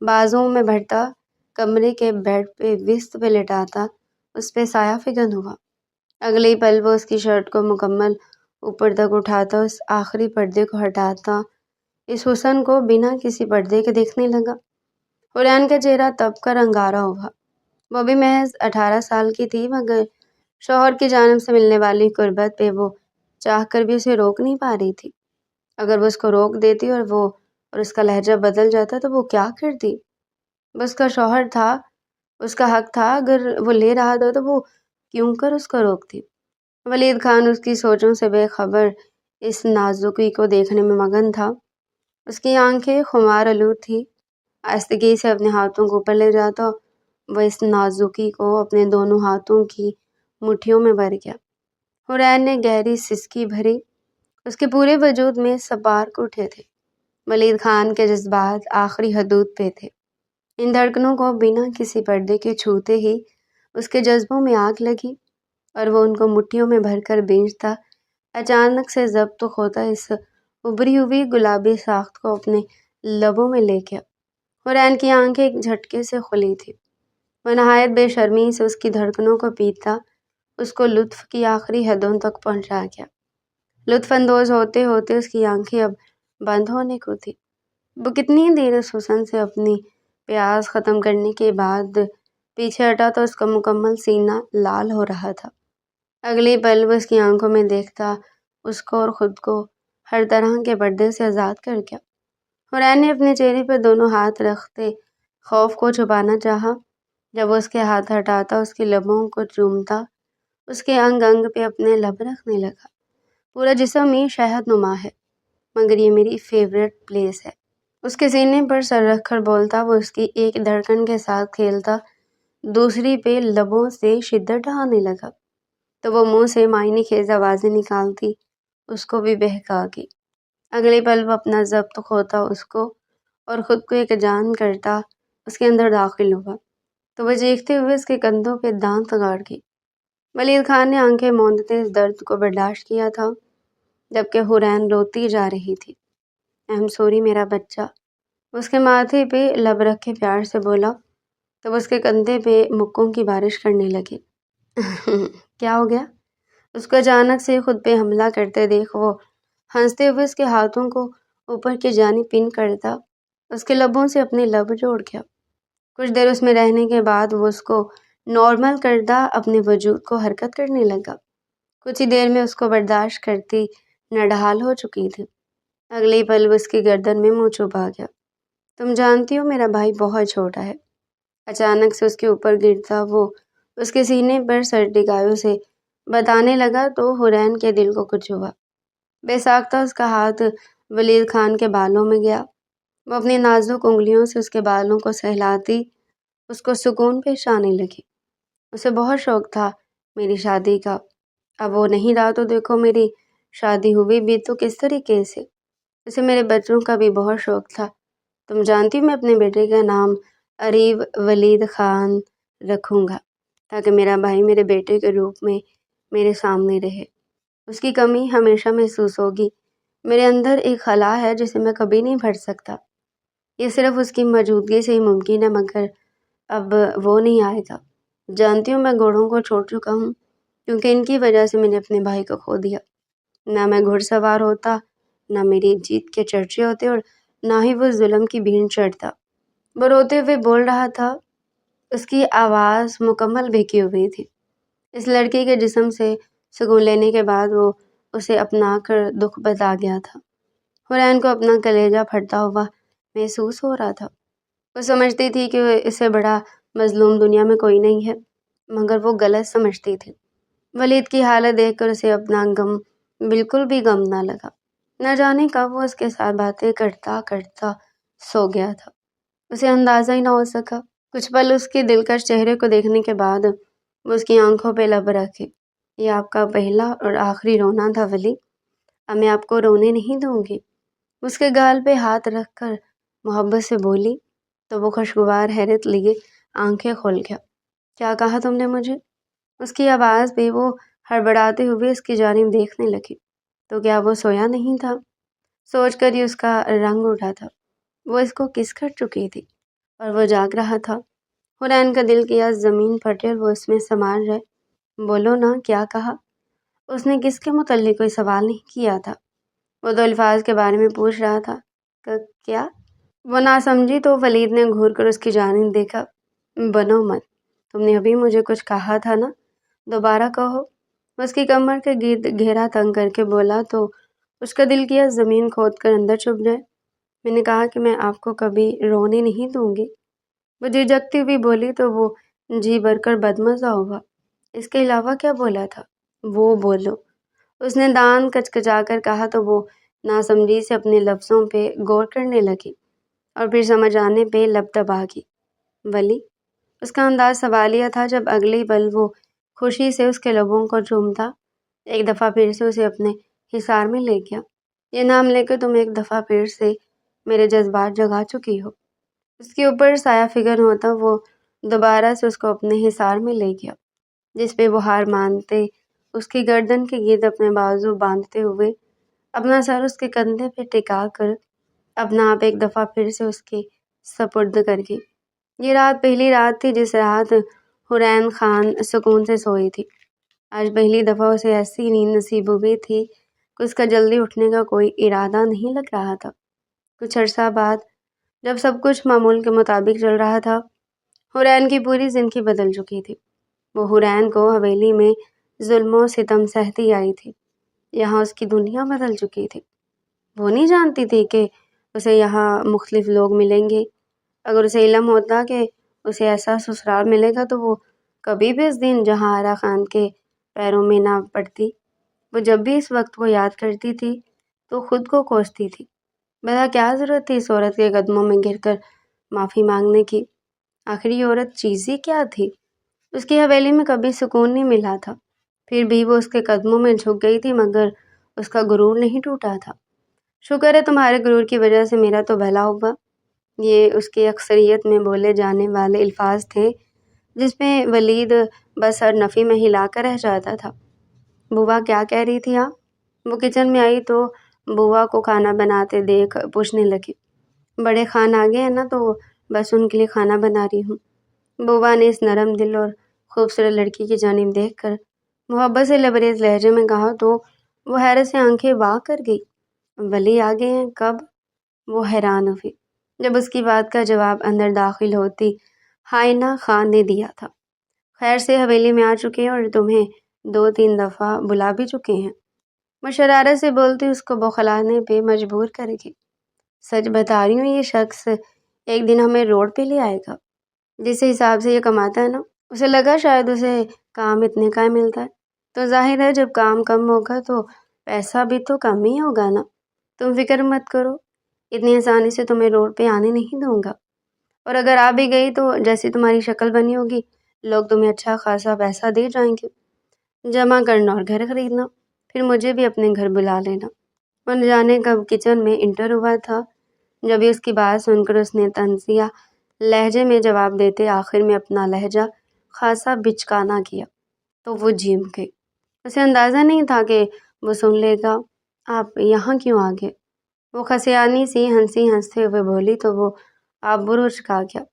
بازوؤں میں بھرتا کمرے کے بیڈ پہ بست پہ لٹاتا اس پہ سایہ فگن ہوا۔ اگلے پل وہ اس کی شرٹ کو مکمل اوپر تک اٹھاتا اس آخری پردے کو ہٹاتا اس حسن کو بنا کسی پردے کے دیکھنے لگا۔ حورین کا چہرہ تب کر انگارہ ہوا۔ وہ بھی محض 18 سال کی تھی مگر شوہر کی جانب سے ملنے والی قربت پہ وہ چاہ کر بھی اسے روک نہیں پا رہی تھی۔ اگر وہ اس کو روک دیتی اور اس کا لہجہ بدل جاتا تو وہ کیا کرتی؟ وہ اس کا شوہر تھا، اس کا حق تھا، اگر وہ لے رہا تھا تو وہ کیوں کر اس کو روکتی؟ ولید خان اس کی سوچوں سے بے خبر اس نازکی کو دیکھنے میں مگن تھا۔ اس کی آنکھیں خمار آلود تھی۔ آہستگی سے اپنے ہاتھوں کو اوپر لے جاتا وہ اس نازکی کو اپنے دونوں ہاتھوں کی مٹھیوں میں بھر گیا۔ حورین نے گہری سسکی بھری، اس کے پورے وجود میں سپارک اٹھے تھے۔ ولید خان کے جذبات آخری حدود پہ تھے۔ ان دھڑکنوں کو بنا کسی پردے کے چھوتے ہی اس کے جذبوں میں آگ لگی اور وہ ان کو مٹھیوں میں بھر کر بھیجتا اچانک سے ضبط کھوتا اس ابھری ہوئی گلابی ساخت کو اپنے لبوں میں لے گیا۔ حورین کی آنکھیں ایک جھٹکے سے کھلی تھی۔ وہ نہایت بے شرمی سے اس کی دھڑکنوں کو پیتا اس کو لطف کی آخری حدوں تک پہنچا گیا۔ لطف اندوز ہوتے ہوتے اس کی آنکھیں اب بند ہونے کو تھی۔ وہ کتنی دیر اس حسن سے اپنی پیاس ختم کرنے کے بعد پیچھے ہٹا تو اس کا مکمل سینہ لال ہو رہا تھا۔ اگلی پل وہ اس کی آنکھوں میں دیکھتا اس کو اور خود کو ہر طرح کے پردے سے آزاد کر گیا۔ حورین نے اپنے چہرے پر دونوں ہاتھ رکھتے خوف کو چھپانا چاہا۔ جب وہ اس کے ہاتھ ہٹاتا اس کے لبوں کو چومتا اس کے انگ انگ پہ اپنے لب رکھنے لگا۔ پورا جسم ہی شہد نما ہے، مگر یہ میری فیوریٹ پلیس ہے۔ اس کے سینے پر سر رکھ کر بولتا، وہ اس کی ایک دھڑکن کے ساتھ کھیلتا، دوسری پہ لبوں سے شدت ڈھانے لگا، تو وہ منہ سے معنی خیز آوازیں نکالتی، اس کو بھی بہکا کے۔ اگلے پل وہ اپنا ضبط کھوتا اس کو اور خود کو ایک جان کرتا اس کے اندر داخل ہوا، تو وہ چیختے ہوئے اس کے کندھوں پہ دانت گاڑ گئی۔ ولید خان نے آنکھیں موندتے اس درد کو برداشت کیا تھا، جبکہ حورین روتی جا رہی تھی۔ ایم سوری میرا بچہ، اس کے ماتھے پہ لب رکھ کے پیار سے بولا، تو اس کے کندھے پہ مکوں کی بارش کرنے لگے۔ کیا ہو گیا؟ اس کو اچانک سے خود پہ حملہ کرتے دیکھ وہ ہنستے ہوئے اس کے ہاتھوں کو اوپر کی جانب پن کرتا اس کے لبوں سے اپنے لب جوڑ گیا۔ کچھ دیر اس میں رہنے کے بعد وہ اس کو نارمل کرتا اپنے وجود کو حرکت کرنے لگا۔ کچھ ہی دیر میں اس کو برداشت کرتی نڈھال ہو چکی تھی۔ اگلے پل وہ اس کی گردن میں منہ چھپا گیا۔ تم جانتی ہو میرا بھائی بہت چھوٹا ہے۔ اچانک سے اس کے اوپر گرتا وہ اس کے سینے پر سر ٹکائے اسے بتانے لگا، تو حورین کے دل کو کچھ ہوا۔ بے ساختہ اس کا ہاتھ ولید خان کے بالوں میں گیا۔ وہ اپنی نازک انگلیوں سے اس کے بالوں کو سہلاتی اس کو سکون پیش آنے لگی۔ اسے بہت شوق تھا میری شادی کا، اب وہ نہیں رہا تو دیکھو میری شادی ہوئی بھی تو کس طریقے سے۔ اسے میرے بچوں کا بھی بہت شوق تھا۔ تم جانتی ہو میں اپنے بیٹے کا نام اریب ولید خان رکھوں گا، تاکہ میرا بھائی میرے بیٹے کے روپ میں میرے سامنے رہے۔ اس کی کمی ہمیشہ محسوس ہوگی۔ میرے اندر ایک خلا ہے جسے میں کبھی نہیں بھر سکتا۔ یہ صرف اس کی موجودگی سے ہی ممکن ہے، مگر اب وہ نہیں آئے گا۔ جانتی ہوں میں گھوڑوں کو چھوڑ چکا ہوں، کیونکہ ان کی وجہ سے میں نے اپنے بھائی کو کھو دیا۔ نہ میں گھڑ سوار ہوتا، نہ میری جیت کے چرچے ہوتے، اور نہ ہی وہ ظلم کی بھینٹ چڑھتا۔ وہ روتے ہوئے بول رہا تھا، اس کی آواز مکمل بھیگی ہوئی تھی۔ اس لڑکی کے جسم سے سکون لینے کے بعد وہ اسے اپنا کر دکھ بتا گیا تھا۔ حورین کو اپنا کلیجہ پھٹتا ہوا محسوس ہو رہا تھا۔ وہ سمجھتی تھی کہ اسے بڑا مظلوم دنیا میں کوئی نہیں ہے، مگر وہ غلط سمجھتی تھی۔ ولید کی حالت دیکھ کر اسے اپنا غم بالکل بھی غم نہ لگا۔ نہ جانے کب وہ اس کے ساتھ باتیں کرتا کرتا سو گیا تھا، اسے اندازہ ہی نہ ہو سکا۔ کچھ پل اس کے دلکش چہرے کو دیکھنے کے بعد وہ اس کی آنکھوں پہ لب رکھے۔ یہ آپ کا پہلا اور آخری رونا تھا ولی، اب میں آپ کو رونے نہیں دوں گی۔ اس کے گال پہ ہاتھ رکھ کر محبت سے بولی، تو وہ خوشگوار حیرت لیے آنکھیں کھول گیا۔ کیا کہا تم نے مجھے؟ اس کی آواز پہ وہ ہڑبڑاتے ہوئے اس کی جانب دیکھنے لگی۔ تو کیا وہ سویا نہیں تھا؟ سوچ کر ہی اس کا رنگ اٹھا تھا۔ وہ اس کو کس کر چکی تھی اور وہ جاگ رہا تھا۔ حورین کا دل کیا زمین پھٹے اور وہ اس میں سما جائے۔ بولو نا، کیا کہا؟ اس نے کس کے متعلق کوئی سوال نہیں کیا تھا، وہ تو الفاظ کے بارے میں پوچھ رہا تھا۔ کیا؟ وہ نہ سمجھی تو ولید نے گھور کر اس کی جانب دیکھا۔ بنو مت، تم نے ابھی مجھے کچھ کہا تھا نا، دوبارہ کہو۔ وہ اس کی کمر کے گرد گھیرا تنگ کر کے بولا، تو اس کا دل کیا زمین کھود کر اندر چھپ جائے۔ میں نے کہا کہ میں آپ کو کبھی رونے نہیں دوں گی، وہ جھجکتی ہوئی بولی، تو وہ جی بھر کر بدمزہ ہوا۔ اس کے علاوہ کیا بولا تھا؟ وہ بولو، اس نے دانت کچکچا کر کہا، تو وہ ناسمجھی سے اپنے لفظوں پہ غور کرنے لگی اور پھر سمجھ آنے پہ لب دبا گئی۔ ولی؟ اس کا انداز سوالیہ تھا۔ جب اگلی پل وہ خوشی سے اس کے لبوں کو چومتا، ایک دفعہ پھر سے اسے اپنے حصار میں لے گیا۔ یہ نام لے کے تم ایک دفعہ پھر سے میرے جذبات جگا چکی ہو۔ اس کے اوپر سایہ فکر ہوتا وہ دوبارہ سے اس کو اپنے حصار میں لے گیا، جس پہ وہ ہار مانتے اس کی گردن کے گرد اپنے بازو باندھتے ہوئے اپنا سر اس کے کندھے پہ ٹکا کر اپنا آپ ایک دفعہ پھر سے اس کے سپرد کر گئی۔ یہ رات پہلی رات تھی جس رات حورین خان سکون سے سوئی تھی۔ آج پہلی دفعہ اسے ایسی نیند نصیب ہوئی تھی کہ اس کا جلدی اٹھنے کا کوئی ارادہ نہیں لگ رہا تھا۔ کچھ عرصہ بعد جب سب کچھ معمول کے مطابق چل رہا تھا، حورین کی پوری زندگی بدل چکی تھی۔ وہ حورین کو حویلی میں ظلم و ستم سہتی آئی تھی، یہاں اس کی دنیا بدل چکی تھی۔ وہ نہیں جانتی تھی کہ اسے یہاں مختلف لوگ ملیں گے۔ اگر اسے علم ہوتا کہ اسے ایسا سسرال ملے گا تو وہ کبھی بھی اس دن جہاں آرا خان کے پیروں میں نہ پڑتی۔ وہ جب بھی اس وقت کو یاد کرتی تھی تو خود کو کوستی تھی، بھلا کیا ضرورت تھی اس عورت کے قدموں میں گر کر معافی مانگنے کی؟ آخر یہ عورت چیز ہی کیا تھی؟ اس کی حویلی میں کبھی سکون نہیں ملا تھا، پھر بھی وہ اس کے قدموں میں جھک گئی تھی، مگر اس کا غرور نہیں ٹوٹا تھا۔ شکر ہے تمہارے غرور کی وجہ سے میرا تو بھلا ہوا۔ یہ اس کی اکثریت میں بولے جانے والے الفاظ تھے، جس میں ولید بس اور نفی میں ہلا کر رہ جاتا تھا۔ بوا کیا کہہ رہی تھی آپ؟ وہ کچن میں آئی تو بوا کو کھانا بناتے دیکھ پوچھنے لگی۔ بڑے خان آ گئے ہیں نا، تو بس ان کے لیے کھانا بنا رہی ہوں۔ بوا نے اس نرم دل اور خوبصورت لڑکی کی جانب دیکھ کر محبت سے لبریز لہجے میں کہا تو وہ حیرت سے آنکھیں وا کر گئی۔ ولی آ گئے ہیں؟ کب؟ وہ حیران ہوئی جب اس کی بات کا جواب اندر داخل ہوتی حائنہ خان نے دیا تھا۔ خیر سے حویلی میں آ چکے ہیں اور تمہیں 2-3 دفعہ بلا بھی چکے ہیں۔ وہ شرارت سے بولتی اس کو بوکھلانے پہ مجبور کرے گی۔ سچ بتا رہی ہوں، یہ شخص ایک دن ہمیں روڈ پہ لے آئے گا۔ جس حساب سے یہ کماتا ہے نا، اسے لگا شاید اسے کام اتنے کا ملتا ہے، تو ظاہر ہے جب کام کم ہوگا تو پیسہ بھی تو کم ہی ہوگا نا۔ تم فکر مت کرو، اتنی آسانی سے تمہیں روڈ پہ آنے نہیں دوں گا، اور اگر آ بھی گئی تو جیسی تمہاری شکل بنی ہوگی لوگ تمہیں اچھا خاصا پیسہ دے جائیں گے، جمع کرنا اور گھر خریدنا، پھر مجھے بھی اپنے گھر بلا لینا۔ وہ نہ جانے کب کچن میں انٹر ہوا تھا، جب اس کی بات سن کر اس نے طنزیہ لہجے میں جواب دیتے آخر میں اپنا لہجہ خاصا بچکانا کیا تو وہ جھیم گئی۔ اسے اندازہ نہیں تھا کہ وہ سن لے گا۔ آپ یہاں کیوں آ گئے؟ وہ خسیانی سی ہنسی ہنستے ہوئے بولی تو وہ آبرو چکا گیا۔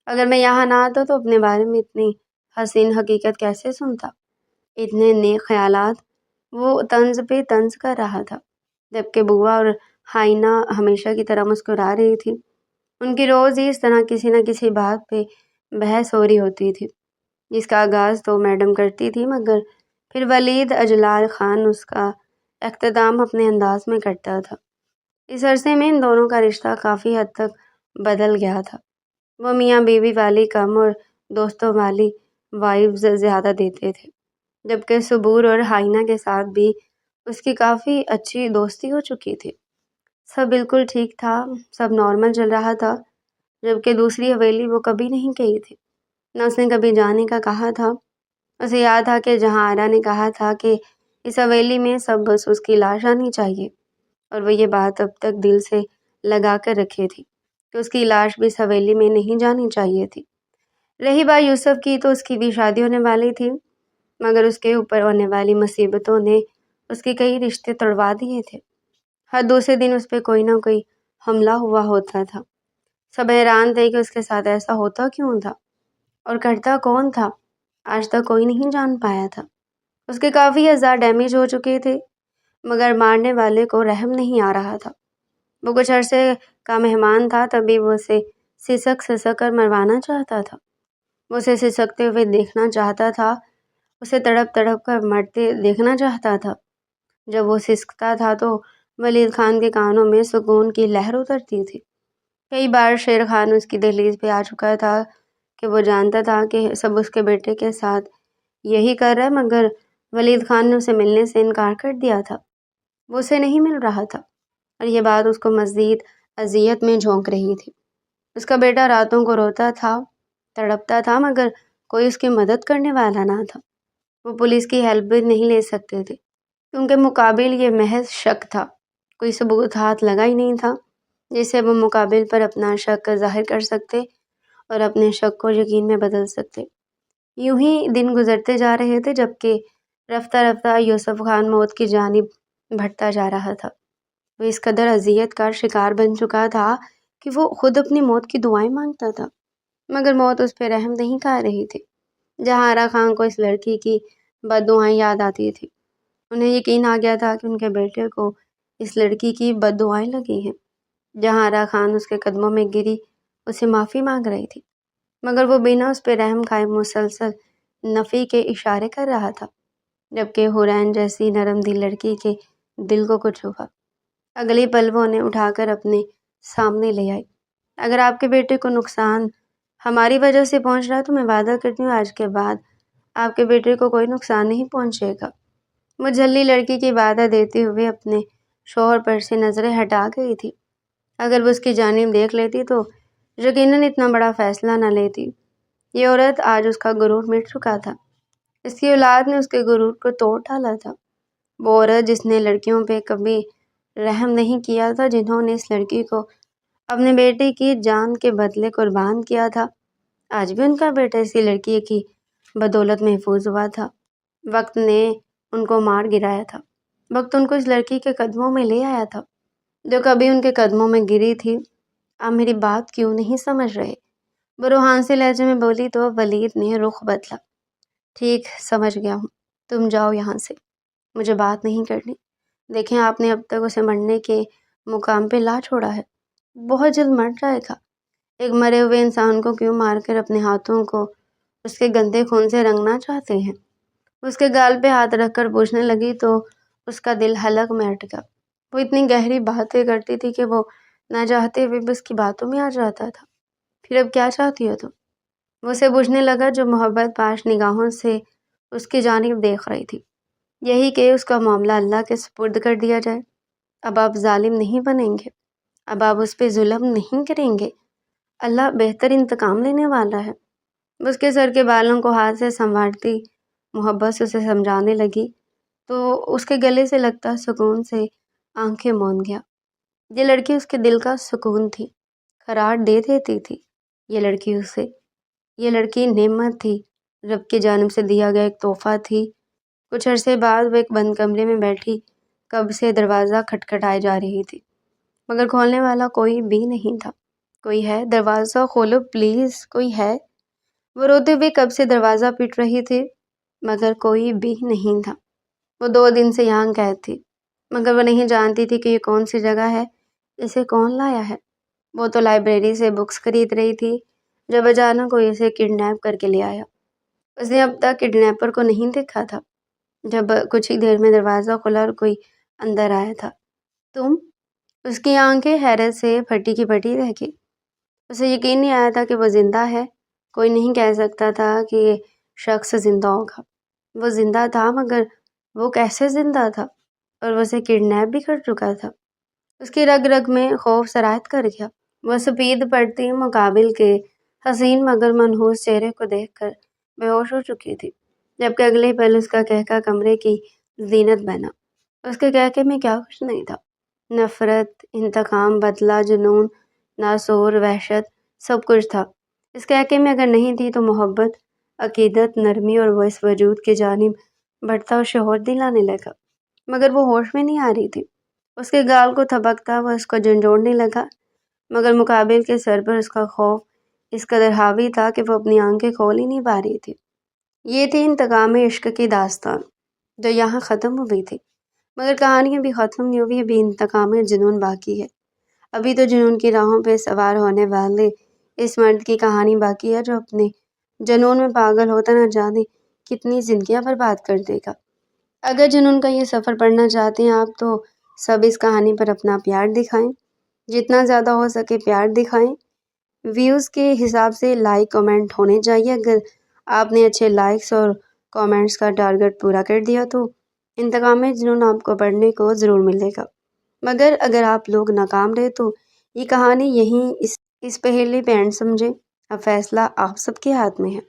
اگر میں یہاں نہ آتا تو اپنے بارے میں اتنی حسین حقیقت کیسے سنتا؟ اتنے نیک خیالات۔ وہ طنز پہ طنز کر رہا تھا، جبکہ بوا اور حائنہ ہمیشہ کی طرح مسکرا رہی تھی۔ ان کی روز ہی اس طرح کسی نہ کسی بات پہ بحث ہو رہی ہوتی تھی، جس کا آغاز تو میڈم کرتی تھی، مگر پھر ولید اجلال خان اس کا اختتام اپنے انداز میں کرتا تھا۔ اس عرصے میں ان دونوں کا رشتہ کافی حد تک بدل گیا تھا۔ وہ میاں بیوی والی کم اور دوستوں والی وائبز زیادہ دیتے تھے، جبکہ صبور اور حائنہ کے ساتھ بھی اس کی کافی اچھی دوستی ہو چکی تھی۔ سب بالکل ٹھیک تھا، سب نارمل چل رہا تھا، جبکہ دوسری حویلی وہ کبھی نہیں گئی تھی، نہ اس نے کبھی جانے کا کہا تھا۔ اسے یاد تھا کہ جہاں آرا نے کہا تھا کہ اس حویلی میں سب بس اس کی لاش آنی چاہیے، اور وہ یہ بات اب تک دل سے لگا کر رکھے تھی کہ اس کی لاش بھی اس حویلی میں نہیں جانی چاہیے تھی۔ رہی بات یوسف کی، تو اس کی بھی شادی ہونے والی تھی، مگر اس کے اوپر ہونے والی مصیبتوں نے اس کے کئی رشتے توڑوا دیے تھے۔ ہر دوسرے دن اس پہ کوئی نہ کوئی حملہ ہوا ہوتا تھا۔ سب حیران تھے کہ اس کے ساتھ ایسا ہوتا کیوں تھا اور کرتا کون تھا، آج تک کوئی نہیں جان پایا تھا۔ اس کے کافی اعضاء ڈیمیج ہو چکے تھے، مگر مارنے والے کو رحم نہیں آ رہا تھا۔ وہ کچھ عرصے کا مہمان تھا، تبھی وہ اسے سسک کر مروانا چاہتا تھا۔ وہ اسے سسکتے ہوئے دیکھنا چاہتا تھا، اسے تڑپ کر مرتے دیکھنا چاہتا تھا۔ جب وہ سسکتا تھا تو ولید خان کے کانوں میں سکون کی لہر اترتی تھی۔ کئی بار شیر خان اس کی دہلیز پہ آ چکا تھا کہ وہ جانتا تھا کہ سب اس کے بیٹے کے ساتھ یہی کر رہا ہے، مگر ولید خان نے اسے ملنے سے انکار کر دیا تھا۔ وہ اسے نہیں مل رہا تھا، اور یہ بات اس کو مزید اذیت میں جھونک رہی تھی۔ اس کا بیٹا راتوں کو روتا تھا، تڑپتا تھا، مگر کوئی اس کی مدد کرنے والا نہ تھا۔ وہ پولیس کی ہیلپ بھی نہیں لے سکتے تھے، کیونکہ مقابل یہ محض شک تھا، کوئی ثبوت ہاتھ لگا ہی نہیں تھا جس سے وہ مقابل پر اپنا شک ظاہر کر سکتے اور اپنے شک کو یقین میں بدل سکتے۔ یوں ہی دن گزرتے جا رہے تھے، جبکہ رفتہ رفتہ یوسف خان موت کی جانب بڑھتا جا رہا تھا۔ وہ اس قدر اذیت کا شکار بن چکا تھا کہ وہ خود اپنی موت کی دعائیں مانگتا تھا، مگر موت اس پہ رحم نہیں کھا رہی تھی۔ جہاں آرا خان کو اس لڑکی کی بد دعائیں یاد آتی تھی، انہیں یقین آ گیا تھا کہ ان کے بیٹے کو اس لڑکی کی بد دعائیں لگی ہیں۔ جہاں آرا خان اس کے قدموں میں گری اسے معافی مانگ رہی تھی، مگر وہ بنا اس پہ رحم کھائے مسلسل نفی کے اشارے کر رہا تھا، جبکہ حورین جیسی نرم دل لڑکی کے دل کو کچھ ہوا۔ اگلی پل وہ انہیں اٹھا کر اپنے سامنے لے آئی۔ اگر آپ کے بیٹے کو نقصان ہماری وجہ سے پہنچ رہا ہے تو میں وعدہ کرتی ہوں آج کے بعد آپ کے بیٹے کو کوئی نقصان نہیں پہنچے گا۔ وہ جھلی لڑکی کی وعدہ دیتے ہوئے اپنے شوہر پر سے نظریں ہٹا گئی تھی۔ اگر وہ اس کی جانب دیکھ لیتی تو یقیناً اتنا بڑا فیصلہ نہ لیتی۔ یہ عورت آج اس کا غرور مٹ چکا تھا۔ اس کی اولاد نے اس کے غرور کو توڑ ڈالا تھا۔ وہ عورت جس نے لڑکیوں پہ کبھی رحم نہیں کیا تھا، جنہوں نے اس لڑکی کو اپنے بیٹے کی جان کے بدلے قربان کیا تھا، آج بھی ان کا بیٹا اسی لڑکی کی بدولت محفوظ ہوا تھا۔ وقت نے ان کو مار گرایا تھا۔ وقت ان کو اس لڑکی کے قدموں میں لے آیا تھا جو کبھی ان کے قدموں میں گری تھی۔ آپ میری بات کیوں نہیں سمجھ رہے؟ وہ روحان سے لہجے میں بولی تو ولید نے رخ بدلا۔ ٹھیک، سمجھ گیا ہوں، تم جاؤ یہاں سے، مجھے بات نہیں کرنی۔ دیکھیں، آپ نے اب تک اسے مرنے کے مقام پہ لا چھوڑا ہے، بہت جلد مر جائے گا۔ ایک مرے ہوئے انسان کو کیوں مار کر اپنے ہاتھوں کو اس کے گندے خون سے رنگنا چاہتے ہیں؟ اس کے گال پہ ہاتھ رکھ کر پوچھنے لگی تو اس کا دل حلق میں اٹکا۔ وہ اتنی گہری باتیں کرتی تھی کہ وہ نہ چاہتے ہوئے بھی اس کی باتوں میں آ جاتا تھا۔ پھر اب کیا چاہتی ہو تم؟ وہ اسے پوچھنے لگا جو محبت پاش نگاہوں سے اس کی جانب دیکھ رہی تھی۔ یہی کہ اس کا معاملہ اللہ کے سپرد کر دیا جائے۔ اب آپ ظالم نہیں بنیں گے، اب آپ اس پہ ظلم نہیں کریں گے۔ اللہ بہتر انتقام لینے والا ہے۔ اس کے سر کے بالوں کو ہاتھ سے سنوارتی محبت سے اسے سمجھانے لگی تو اس کے گلے سے لگتا سکون سے آنکھیں موند گیا۔ یہ لڑکی اس کے دل کا سکون تھی، قرار دے دیتی تھی۔ یہ لڑکی نعمت تھی، رب کی جانب سے دیا گیا ایک تحفہ تھی۔ کچھ عرصے بعد وہ ایک بند کمرے میں بیٹھی کب سے دروازہ کھٹکھٹائے جا رہی تھی، مگر کھولنے والا کوئی بھی نہیں تھا۔ کوئی ہے؟ دروازہ کھولو پلیز، کوئی ہے؟ وہ روتے ہوئے کب سے دروازہ پیٹ رہی تھی مگر کوئی بھی نہیں تھا۔ وہ 2 دن سے یہاں قید تھی مگر وہ نہیں جانتی تھی کہ یہ کون سی جگہ ہے، اسے کون لایا ہے۔ وہ تو لائبریری سے بکس خرید رہی تھی جب اچانک کوئی اسے کڈنیپ کر کے لے آیا۔ اس نے اب تک کڈنیپر کو نہیں دیکھا تھا۔ جب کچھ ہی دیر میں دروازہ کھلا اور کوئی اندر آیا تھا۔ تم؟ اس کی آنکھیں حیرت سے پھٹی کی پھٹی رہ گئی۔ اسے یقین نہیں آیا تھا کہ وہ زندہ ہے۔ کوئی نہیں کہہ سکتا تھا کہ یہ شخص زندہ ہوگا۔ وہ زندہ تھا مگر وہ کیسے زندہ تھا؟ اور وہ اسے کڈنیپ بھی کر چکا تھا۔ اس کی رگ رگ میں خوف سرایت کر گیا۔ وہ سپید پڑتی مقابل کے حسین مگر منحوس چہرے کو دیکھ کر بے ہوش ہو چکی تھی، جبکہ اگلے پل اس کا کہکا کمرے کی زینت بنا۔ اس کے کہکے میں کیا کچھ نہیں تھا؟ نفرت، انتقام، بدلہ، جنون، ناسور، وحشت، سب کچھ تھا۔ اس کہکے میں اگر نہیں تھی تو محبت، عقیدت، نرمی، اور وہ اس وجود کی جانب بڑھتا اور شعور دلانے لگا۔ مگر وہ ہوش میں نہیں آ رہی تھی۔ اس کے گال کو تھپکتا وہ اس کو جھنجھوڑنے لگا مگر مقابل کے سر پر اس کا خوف اس قدر حاوی تھا کہ وہ اپنی آنکھیں کھول ہی نہیں پا رہی تھی۔ یہ تھی انتقام عشق کی داستان جو یہاں ختم ہوئی تھی، مگر کہانی ابھی ختم نہیں ہوئی، ابھی انتقام جنون باقی ہے۔ ابھی تو جنون کی راہوں پہ سوار ہونے والے اس مرد کی کہانی باقی ہے جو اپنے جنون میں پاگل ہوتا نہ جانے کتنی زندگیاں برباد کر دے گا۔ اگر جنون کا یہ سفر پڑھنا چاہتے ہیں آپ تو سب اس کہانی پر اپنا پیار دکھائیں، جتنا زیادہ ہو سکے پیار دکھائیں۔ ویوز کے حساب سے لائک کمنٹ ہونے چاہیے۔ اگر آپ نے اچھے لائکس اور کمنٹس کا ٹارگٹ پورا کر دیا تو انتقام جنون آپ کو پڑھنے کو ضرور ملے گا، مگر اگر آپ لوگ ناکام رہے تو یہ کہانی یہیں اس پہلے پہ اینڈ سمجھیں۔ اب فیصلہ آپ سب کے ہاتھ میں ہے۔